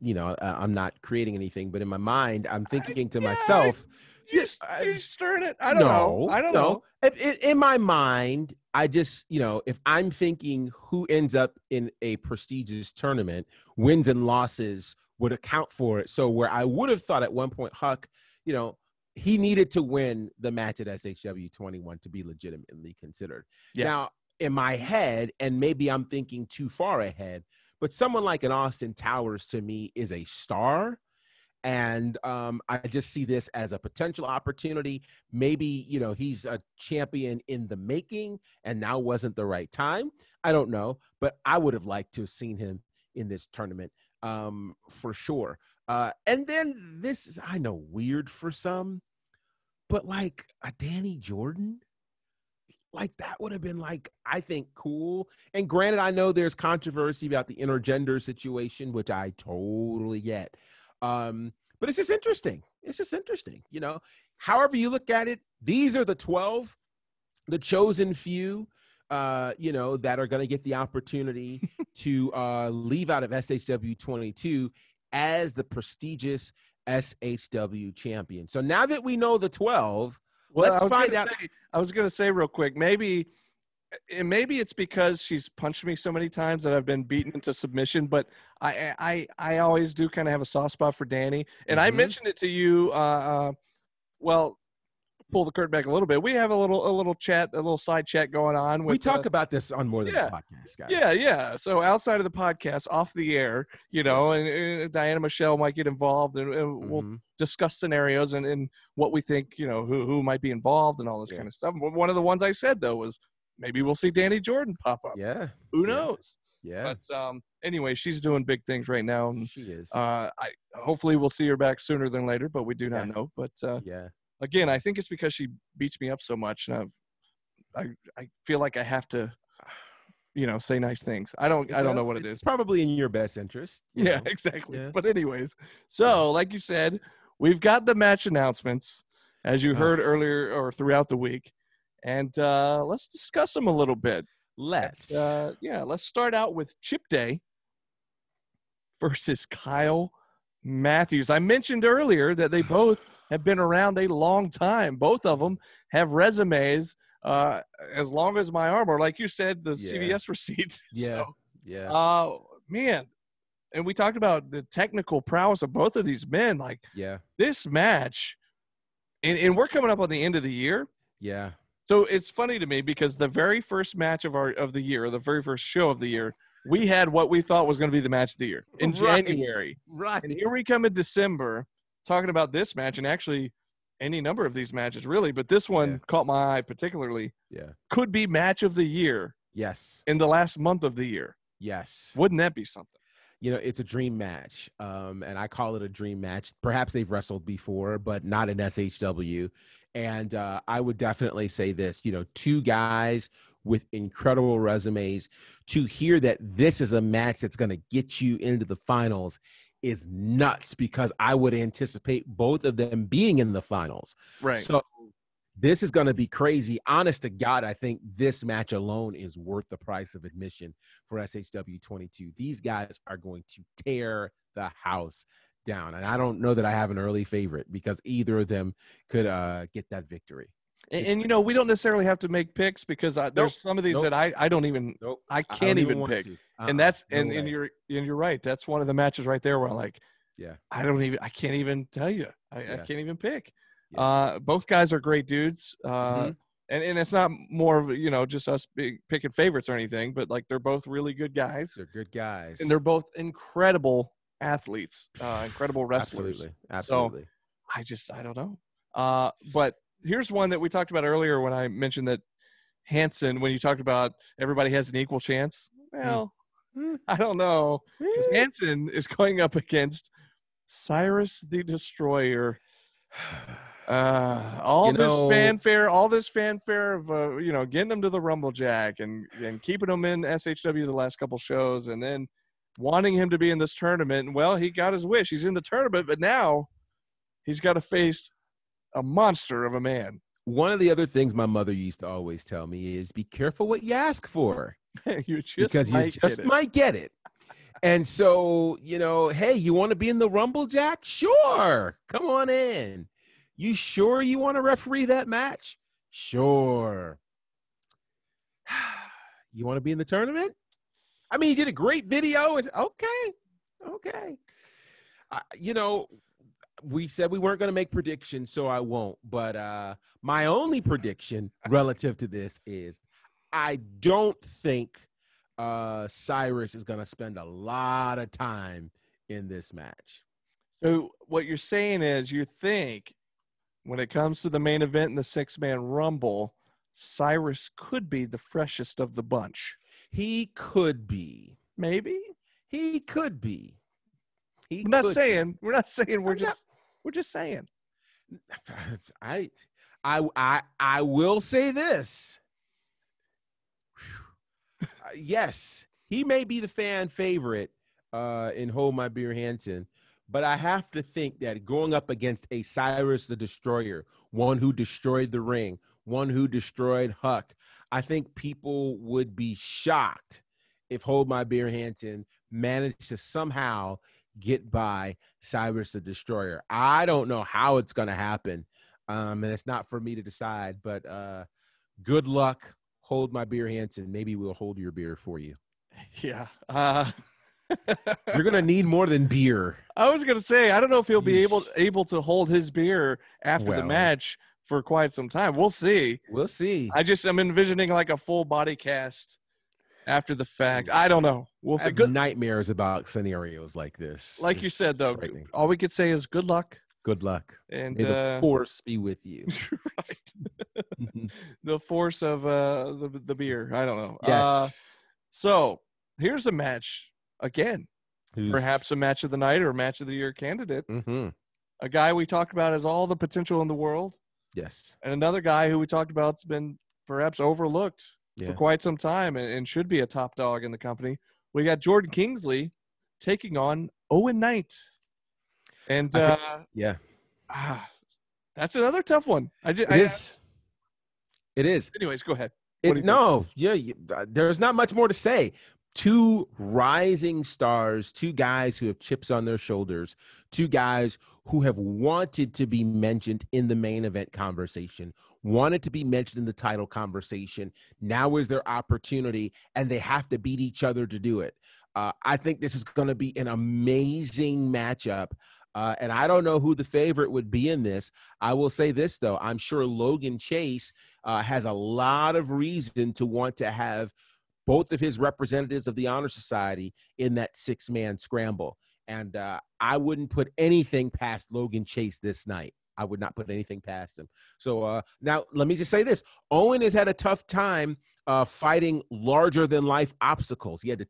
not creating anything, but in my mind, I'm thinking to myself, you're stirring it. I don't know. In my mind, I just, if I'm thinking who ends up in a prestigious tournament, wins and losses would account for it. So where I would have thought at one point, Huck, he needed to win the match at SHW 21 to be legitimately considered. Yeah. Now, in my head, and maybe I'm thinking too far ahead, but someone like an Austin Towers to me is a star. And I just see this as a potential opportunity. Maybe, you know, he's a champion in the making and now wasn't the right time. I don't know, but I would have liked to have seen him in this tournament for sure. And then this is, I know, weird for some, but like a Danny Jordan, like that would have been like, I think, cool. And granted, I know there's controversy about the intergender situation, which I totally get. But it's just interesting. It's just interesting, you know, however you look at it. These are the 12, the chosen few, you know, that are going to get the opportunity to leave out of SHW 22 as the prestigious SHW champion. So now that we know the 12, let's find out. I was going to say real quick, maybe it's because she's punched me so many times that I've been beaten into submission, but I always do kind of have a soft spot for Danny. And I mentioned it to you, well, pull the curtain back a little bit. We have a little chat, a little side chat going on. We talk about this on more than a podcast, guys. Yeah. So outside of the podcast, off the air, you know, and Diana Michelle might get involved, and we'll discuss scenarios and what we think, you know, who might be involved and all this kind of stuff. One of the ones I said, though, was maybe we'll see Danny Jordan pop up. Yeah. Who knows? Yeah. But anyway, she's doing big things right now. And, she is. Hopefully we'll see her back sooner than later, but we do not know. But again, I think it's because she beats me up so much, and I feel like I have to, you know, say nice things. I don't know what it is. It's probably in your best interest. Yeah, exactly. Yeah. But anyways, so like you said, we've got the match announcements, as you heard earlier or throughout the week, and let's discuss them a little bit. Let's start out with Chip Day versus Kyle Matthews. I mentioned earlier that they both have been around a long time. Both of them have resumes as long as my arm, or like you said, the CVS receipt. Man, and we talked about the technical prowess of both of these men. Like, this match, and we're coming up on the end of the year. Yeah. So it's funny to me because the very first match of the year, the very first show of the year, we had what we thought was going to be the match of the year in January. Right. And here we come in December talking about this match, and actually any number of these matches really, but this one caught my eye particularly. Could be match of the year. Yes. In the last month of the year. Yes. Wouldn't that be something? You know, it's a dream match, and I call it a dream match. Perhaps they've wrestled before, but not in SHW. And I would definitely say this, you know, two guys with incredible resumes. To hear that this is a match that's going to get you into the finals is nuts, because I would anticipate both of them being in the finals. Right. So this is going to be crazy. Honest to God, I think this match alone is worth the price of admission for SHW 22. These guys are going to tear the house down. And I don't know that I have an early favorite, because either of them could get that victory. And you know, we don't necessarily have to make picks, because there's some of these that I don't even I can't even pick. And that's and you're right. That's one of the matches right there where I'm like, I can't even tell you. I can't even pick. Both guys are great dudes. And it's not more of, you know, just us picking favorites or anything, but like they're both really good guys. They're good guys. And they're both incredible athletes, incredible wrestlers. Absolutely. So I don't know. But here's one that we talked about earlier when I mentioned that Hanson, when you talked about everybody has an equal chance. Well, I don't know. Because Hanson is going up against Cyrus the Destroyer. All this fanfare of you know, getting them to the Rumble Jack and keeping them in SHW the last couple shows, and then wanting him to be in this tournament. And well, he got his wish. He's in the tournament, but now he's got to face a monster of a man. One of the other things my mother used to always tell me is, be careful what you ask for. You just might get it. And so, you know, hey, you want to be in the Rumble Jack? Sure. Come on in. You sure you want to referee that match? Sure. You want to be in the tournament? I mean, he did a great video. It's okay. You know, we said we weren't going to make predictions, so I won't. But my only prediction relative to this is I don't think Cyrus is going to spend a lot of time in this match. So what you're saying is you think when it comes to the main event in the 6-man Rumble, Cyrus could be the freshest of the bunch. He could be. Maybe. He could be. We're not saying. We're just saying. I will say this. Yes, he may be the fan favorite in Hold My Beer Hansen, but I have to think that going up against a Cyrus the Destroyer, one who destroyed the ring, one who destroyed Huck, I think people would be shocked if Hold My Beer Hansen managed to somehow get by Cyrus the Destroyer. I don't know how it's going to happen, and it's not for me to decide, but good luck. Hold My Beer Hansen. Maybe we'll hold your beer for you. Yeah. You're going to need more than beer. I was going to say, I don't know if he'll be able to hold his beer after the match for quite some time. We'll see. We'll see. I'm envisioning like a full body cast after the fact. I don't know. We'll see. I have nightmares about scenarios like this. Like you said, though, all we could say is good luck. Good luck. And may the force be with you. Right. The force of the beer. I don't know. Yes. So here's a match again. Perhaps a match of the night or a match of the year candidate. Mm-hmm. A guy we talked about has all the potential in the world. Yes. And another guy who we talked about has been perhaps overlooked for quite some time and should be a top dog in the company. We got Jordan Kingsley taking on Owen Knight. And that's another tough one. It is. Anyways, go ahead. There's not much more to say. Two rising stars, two guys who have chips on their shoulders, two guys who have wanted to be mentioned in the main event conversation, wanted to be mentioned in the title conversation. Now is their opportunity, and they have to beat each other to do it. I think this is going to be an amazing matchup. And I don't know who the favorite would be in this. I will say this, though. I'm sure Logan Chase has a lot of reason to want to have both of his representatives of the Honor Society in that 6-man scramble. And I wouldn't put anything past Logan Chase this night. I would not put anything past him. So now let me just say this. Owen has had a tough time fighting larger than life obstacles. He had to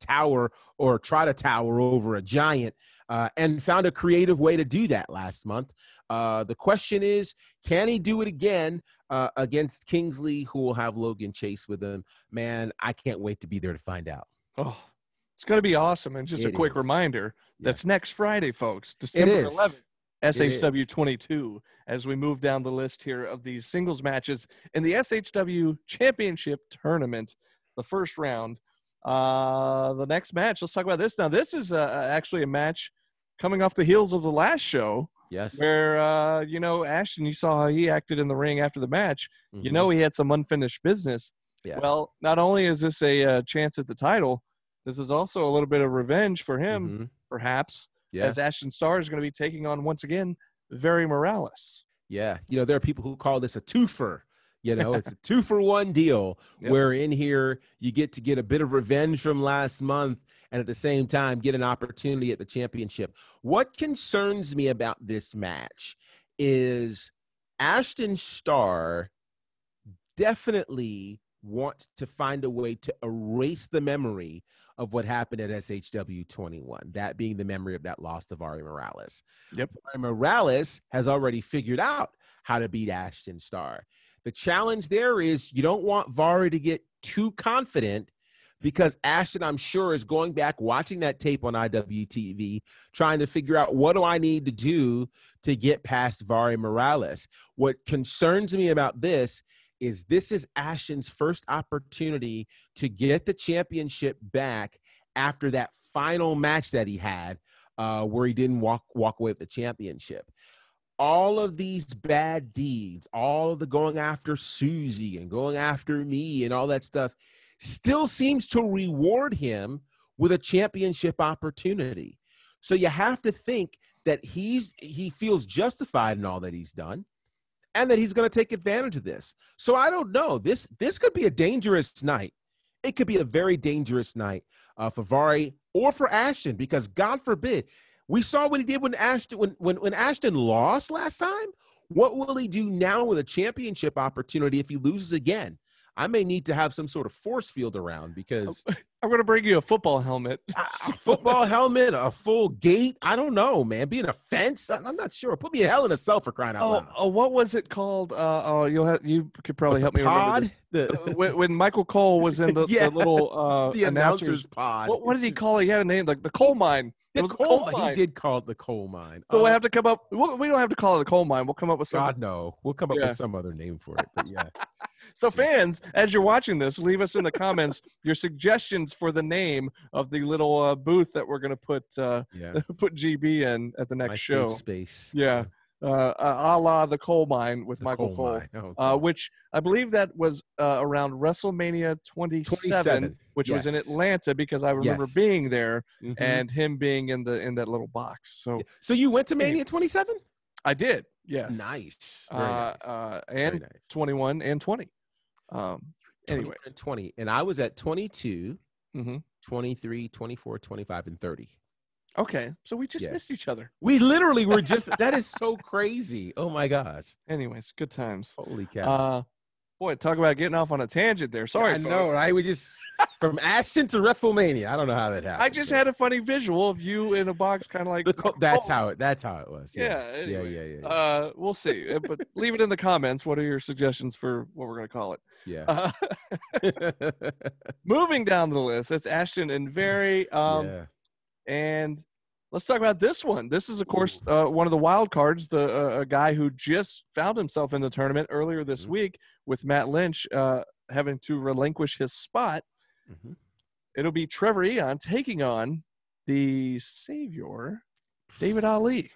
try to tower over a giant and found a creative way to do that last month. The question is, can he do it again against Kingsley, who will have Logan Chase with him? Man, I can't wait to be there to find out. Oh, it's going to be awesome. And just a quick reminder, that's next Friday, folks, December 11th. SHW 22 as we move down the list here of these singles matches in the SHW Championship Tournament, the first round. The next match, let's talk about this now. This is actually a match coming off the heels of the last show. Yes. Where, Ashton, you saw how he acted in the ring after the match. Mm-hmm. He had some unfinished business. Yeah. Well, not only is this a chance at the title, this is also a little bit of revenge for him, perhaps. Yeah. As Ashton Starr is going to be taking on, once again, Very Morales. Yeah. There are people who call this a twofer. It's a 2-for-1 deal where in here you get a bit of revenge from last month and at the same time get an opportunity at the championship. What concerns me about this match is Ashton Starr definitely wants to find a way to erase the memory of what happened at SHW 21, that being the memory of that loss to Vari Morales. Yep. Vari Morales has already figured out how to beat Ashton Starr. The challenge there is you don't want Vari to get too confident because Ashton, I'm sure, is going back, watching that tape on IWTV, trying to figure out what do I need to do to get past Vari Morales. What concerns me about this is Ashton's first opportunity to get the championship back after that final match that he had where he didn't walk away with the championship. All of these bad deeds, all of the going after Susie and going after me and all that stuff still seems to reward him with a championship opportunity. So you have to think that he feels justified in all that he's done, and that he's going to take advantage of this. So I don't know. This could be a dangerous night. It could be a very dangerous night for Vari or for Ashton, because God forbid, we saw what he did when Ashton lost last time. What will he do now with a championship opportunity if he loses again? I may need to have some sort of force field around, because I'm going to bring you a football helmet. a football helmet, a full gate. I don't know, man. Being a fence. I'm not sure. Put me a hell in a cell, for crying out loud. Oh, what was it called? You could probably help me remember this. When Michael Cole was in the little the announcer's pod. What did he call it? He had a name, like the coal mine. He did call it the coal mine. So we have to come up. We don't have to call it the coal mine. We'll come up with something. God, no. We'll come up with some other name for it. But yeah. So fans, as you're watching this, leave us in the comments your suggestions for the name of the little booth that we're going to put GB in at the next show. Safe space. Yeah. A la the coal mine with Michael Cole, which I believe that was around WrestleMania 27, which was in Atlanta, because I remember being there and him being in that little box. So you went to Mania 27? I did. Yes. Nice. And 21 and 20. Anyway, 20, and I was at 22, 23, 24, 25, and 30. Okay, so we just missed each other. We literally were just. That is so crazy. Oh my gosh. Anyways, good times. Holy cow. Boy, talk about getting off on a tangent there. Sorry, I know, right? We just from Ashton to WrestleMania. I don't know how that happened. I just had a funny visual of you in a box, kind of like that's how it was. Yeah. We'll see. But leave it in the comments. What are your suggestions for what we're gonna call it? Yeah. Moving down the list, that's Ashton and Very. And let's talk about this one. This is, of course, one of the wild cards, a guy who just found himself in the tournament earlier this week with Matt Lynch having to relinquish his spot. It'll be Trevor Eon taking on the Savior, David Ali.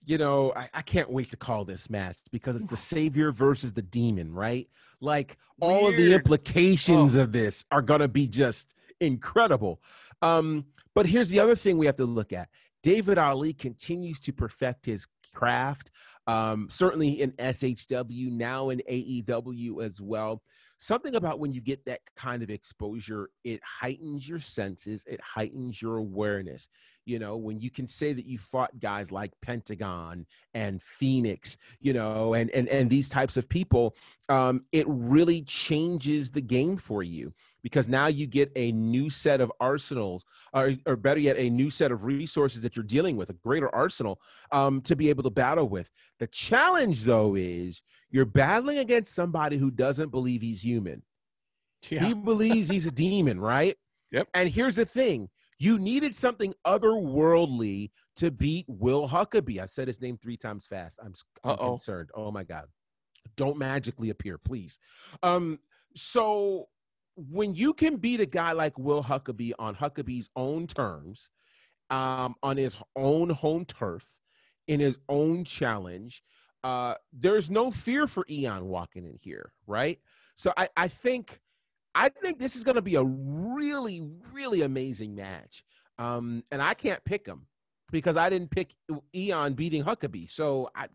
You know, I can't wait to call this match, because it's the Savior versus the Demon, right? Like, all of the implications of this are going to be just incredible. But here's the other thing we have to look at. David Ali continues to perfect his craft, certainly in SHW, now in AEW as well. Something about when you get that kind of exposure, it heightens your senses, it heightens your awareness. You know, when you can say that you fought guys like Pentagon and Phoenix, you know, and these types of people, it really changes the game for you, because now you get a new set of arsenals, or better yet, a new set of resources that you're dealing with, a greater arsenal to be able to battle with. The challenge, though, is you're battling against somebody who doesn't believe he's human. Yeah. He believes he's a demon, right? Yep. And here's the thing. You needed something otherworldly to beat Will Huckabee. I said his name 3 times fast. I'm concerned. Oh, my God. Don't magically appear, please. So when you can beat a guy like Will Huckabee on Huckabee's own terms, on his own home turf, in his own challenge, there's no fear for Eon walking in here, right? So I think this is going to be a really, really amazing match. And I can't pick him because I didn't pick Eon beating Huckabee. So it's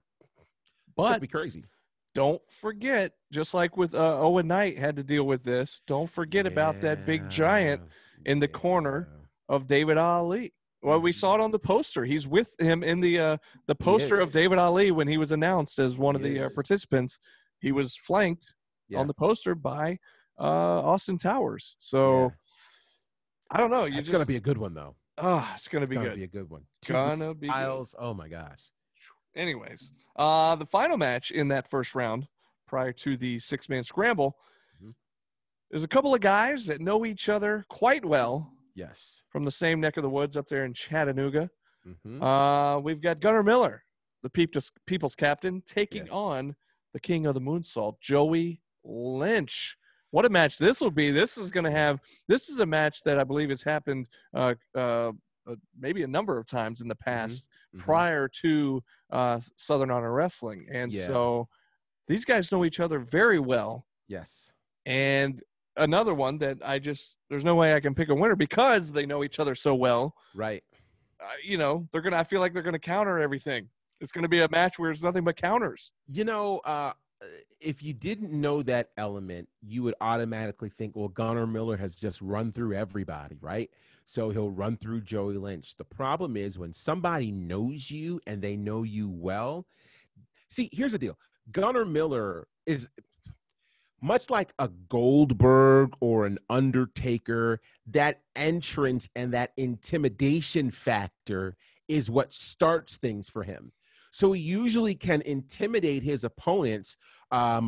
going to be crazy. Don't forget, just like with Owen Knight had to deal with this, don't forget about that big giant in the corner of David Ali. Well, we saw it on the poster. He's with him in the poster of David Ali when he was announced as one of the participants. He was flanked on the poster by Austin Towers. So I don't know. It's going to be a good one, though. Oh, it's going to be a good one. Gonna be good. Oh, my gosh. Anyways, the final match in that first round prior to the 6-man scramble is a couple of guys that know each other quite well. Yes. From the same neck of the woods up there in Chattanooga. We've got Gunnar Miller, the People's Captain, taking on the King of the Moonsault, Joey Lynch. What a match this will be. This is a match that I believe has happened maybe a number of times in the past prior to Southern Honor Wrestling. And so these guys know each other very well. Yes. And another one that there's no way I can pick a winner because they know each other so well. Right. you know, I feel like they're going to counter everything. It's going to be a match where it's nothing but counters. You know, if you didn't know that element, you would automatically think, well, Gunnar Miller has just run through everybody, right? So he'll run through Joey Lynch. The problem is when somebody knows you and they know you well. See, here's the deal. Gunnar Miller is much like a Goldberg or an Undertaker. That entrance and that intimidation factor is what starts things for him. So he usually can intimidate his opponents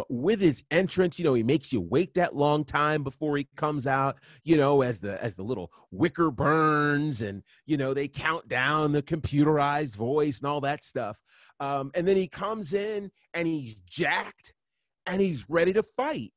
with his entrance. You know, he makes you wait that long time before he comes out, you know, as the little wicker burns and, you know, they count down the computerized voice and all that stuff. And then he comes in and he's jacked and he's ready to fight.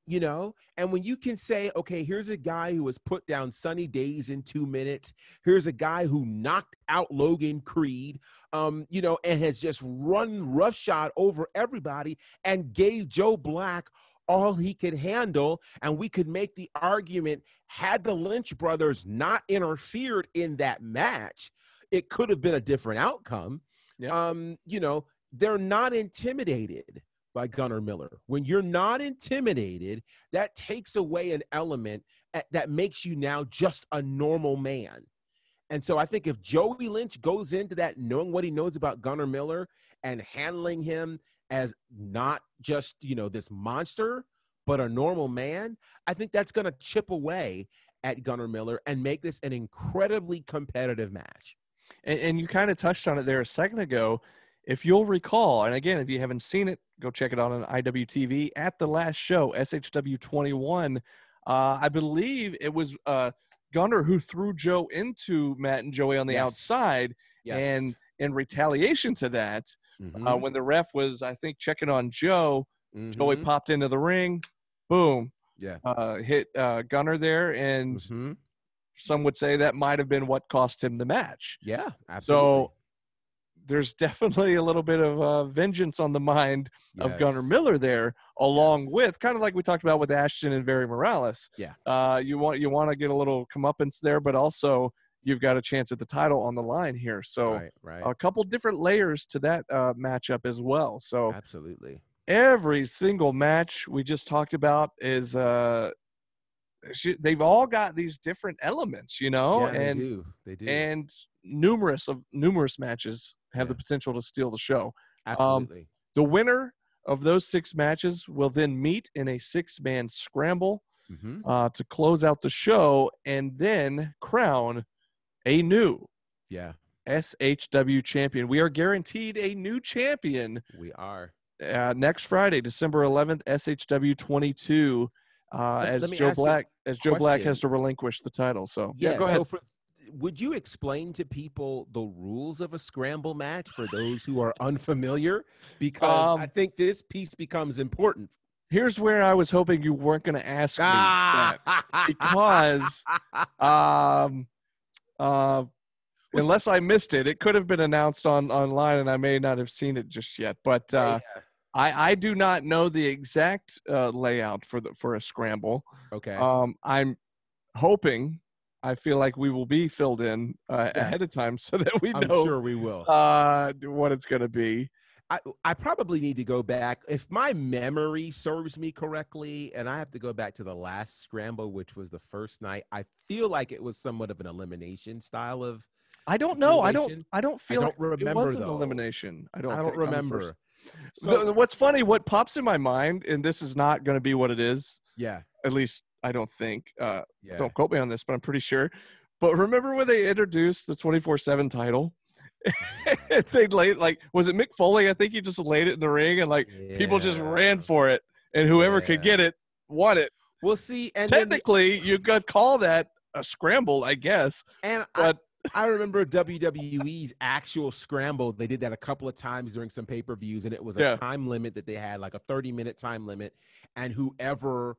You know, and when you can say, okay, here's a guy who has put down Sunny Days in 2 minutes. Here's a guy who knocked out Logan Creed, you know, and has just run roughshod over everybody and gave Joe Black all he could handle. And we could make the argument, had the Lynch brothers not interfered in that match, it could have been a different outcome. Yeah. You know, they're not intimidated by Gunnar Miller. When you're not intimidated, that takes away an element that makes you now just a normal man. And so I think if Joey Lynch goes into that knowing what he knows about Gunnar Miller and handling him as not just, you know, this monster, but a normal man, I think that's going to chip away at Gunnar Miller and make this an incredibly competitive match. And you kind of touched on it there a second ago. If you'll recall, and again, if you haven't seen it, go check it out on IWTV. At the last show, SHW 21, I believe it was Gunnar who threw Joe into Matt and Joey on the outside. Yes. And in retaliation to that, when the ref was, I think, checking on Joe, Joey popped into the ring, boom, hit Gunnar there, and some would say that might have been what cost him the match. Yeah, absolutely. So there's definitely a little bit of vengeance on the mind of Gunnar Miller there, along with kind of like we talked about with Ashton and Very Morales. Yeah. You want to get a little comeuppance there, but also you've got a chance at the title on the line here. So a couple different layers to that matchup as well. So absolutely. Every single match we just talked about is they've all got these different elements, you know, Yeah, and they do. And numerous matches have the potential to steal the show. Absolutely. The winner of those 6 matches will then meet in a 6-man scramble to close out the show and then crown a new SHW champion. We are guaranteed a new champion. We are. Next Friday, December 11th, SHW 22, as Joe Black has to relinquish the title. So go ahead. So would you explain to people the rules of a scramble match for those who are unfamiliar? Because I think this piece becomes important. Here's where I was hoping you weren't going to ask me that, because unless I missed it, it could have been announced online, and I may not have seen it just yet. But I do not know the exact layout for a scramble. Okay. I'm hoping. I feel like we will be filled in ahead of time so that we know. I'm sure we will. What it's going to be. I probably need to go back. If my memory serves me correctly, and I have to go back to the last scramble, which was the first night, I feel like it was somewhat of an elimination style of. I don't know. I don't feel like remember, it was an though. elimination. I don't remember. So what's funny, what pops in my mind, and this is not going to be what it is. Yeah. At least I don't think. Don't quote me on this, but I'm pretty sure. But remember when they introduced the 24/7 title? They laid, like, was it Mick Foley? I think he just laid it in the ring, and people just ran for it, and whoever could get it won it. We'll see. And technically, you could call that a scramble, I guess. And but I remember WWE's actual scramble. They did that a couple of times during some pay-per-views, and it was a time limit that they had, like a 30-minute time limit, and whoever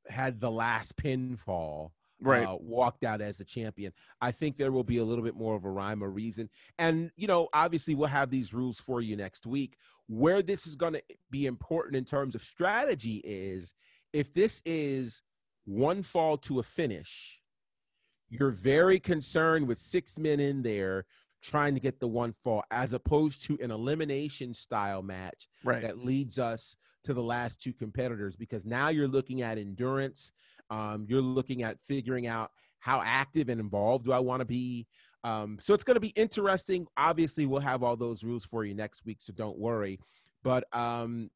had the last pinfall walked out as the champion. I think there will be a little bit more of a rhyme or reason. And, you know, obviously we'll have these rules for you next week. Where this is going to be important in terms of strategy is if this is one fall to a finish, You're very concerned with 6 men in there trying to get the one fall, as opposed to an elimination style match that leads us to the last 2 competitors, because now you're looking at endurance. You're looking at figuring out how active and involved do I want to be. So it's going to be interesting. Obviously, we'll have all those rules for you next week, so don't worry. But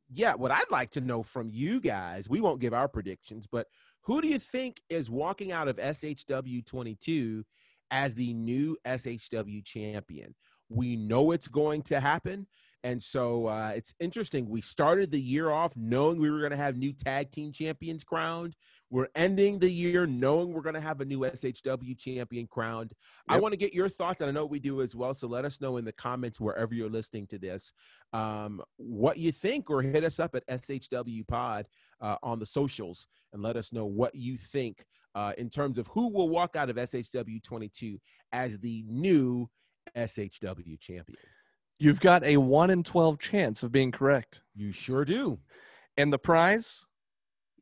yeah, what I'd like to know from you guys, we won't give our predictions, but who do you think is walking out of SHW 22 as the new SHW champion? We know it's going to happen. And so it's interesting. We started the year off knowing we were going to have new tag team champions crowned. We're ending the year knowing we're going to have a new SHW champion crowned. Yep. I want to get your thoughts, and I know we do as well. So let us know in the comments wherever you're listening to this what you think, or hit us up at SHW Pod on the socials and let us know what you think in terms of who will walk out of SHW 22 as the new SHW champion. You've got a 1 in 12 chance of being correct. You sure do. And the prize,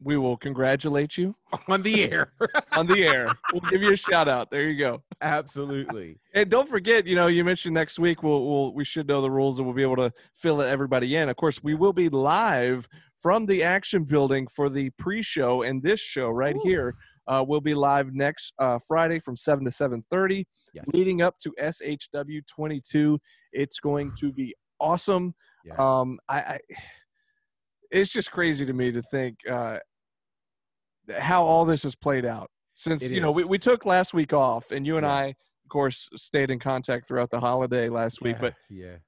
we will congratulate you on the air. On the air. We'll give you a shout out. There you go. Absolutely. And don't forget, you mentioned next week we should know the rules and we'll be able to fill everybody in. Of course, we will be live from the Action Building for the pre-show, and this show right here will be live next Friday from 7 to 7:30, leading up to SHW 22. It's going to be awesome. Yeah. It's just crazy to me to think how all this has played out since, we took last week off, and you and I, of course, stayed in contact throughout the holiday last week, but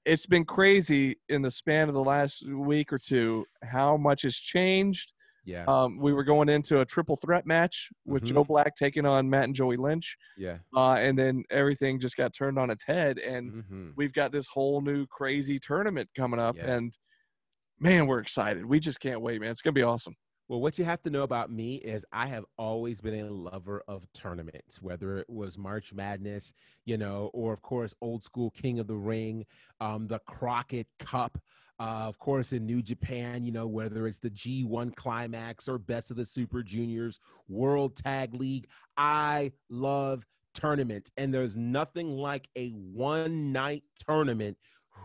it's been crazy in the span of the last week or two how much has changed. Yeah. We were going into a triple threat match with Joe Black taking on Matt and Joey Lynch. Yeah. And then everything just got turned on its head, and we've got this whole new crazy tournament coming up, and man, we're excited. We just can't wait, man. It's going to be awesome. Well, what you have to know about me is I have always been a lover of tournaments, whether it was March Madness, or of course, old school King of the Ring, the Crockett Cup. Of course, in New Japan, whether it's the G1 Climax or Best of the Super Juniors, World Tag League, I love tournaments. And there's nothing like a one-night tournament,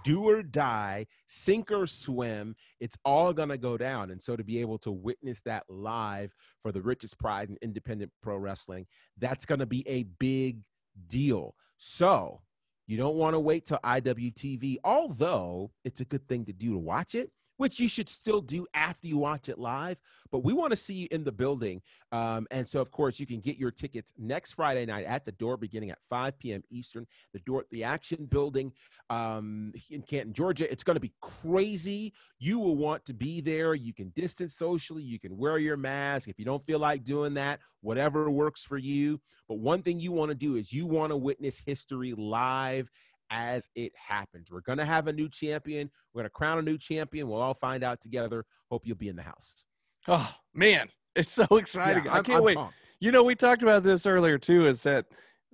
do or die, sink or swim. It's all going to go down. And so to be able to witness that live for the richest prize in independent pro wrestling, that's going to be a big deal. So you don't want to wait till IWTV, although it's a good thing to do to watch it, which you should still do after you watch it live. But we want to see you in the building. And so, of course, you can get your tickets next Friday night at the door beginning at 5 p.m. Eastern, the door at the Action Building in Canton, Georgia. It's going to be crazy. You will want to be there. You can distance socially. You can wear your mask. If you don't feel like doing that, whatever works for you. But one thing you want to do is you want to witness history live as it happens. We're going to have a new champion. We're going to crown a new champion. We'll all find out together. Hope you'll be in the house. Oh, man. It's so exciting. Yeah, I can't wait. Pumped. We talked about this earlier, too, is that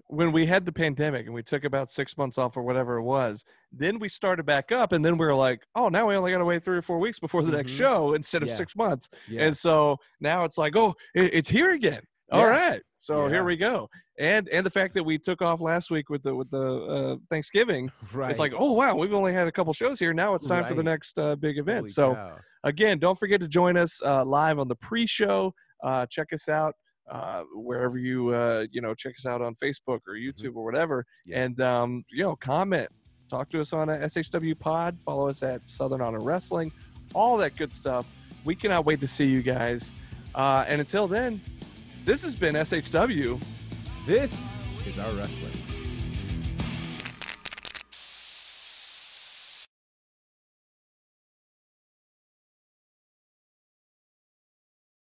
when we had the pandemic and we took about 6 months off or whatever it was, then we started back up, and then we were like, oh, now we only got to wait 3 or 4 weeks before the next show instead of 6 months. Yeah. And so now it's like, oh, it's here again. All right. So here we go. And the fact that we took off last week with the Thanksgiving, it's like, oh, wow, we've only had a couple shows here. Now it's time for the next big event. Holy so, cow. Again, don't forget to join us live on the pre-show. Check us out wherever you, check us out on Facebook or YouTube or whatever. Yeah. And, comment. Talk to us on SHW Pod. Follow us at Southern Honor Wrestling. All that good stuff. We cannot wait to see you guys. And until then, this has been SHW. This is our wrestling.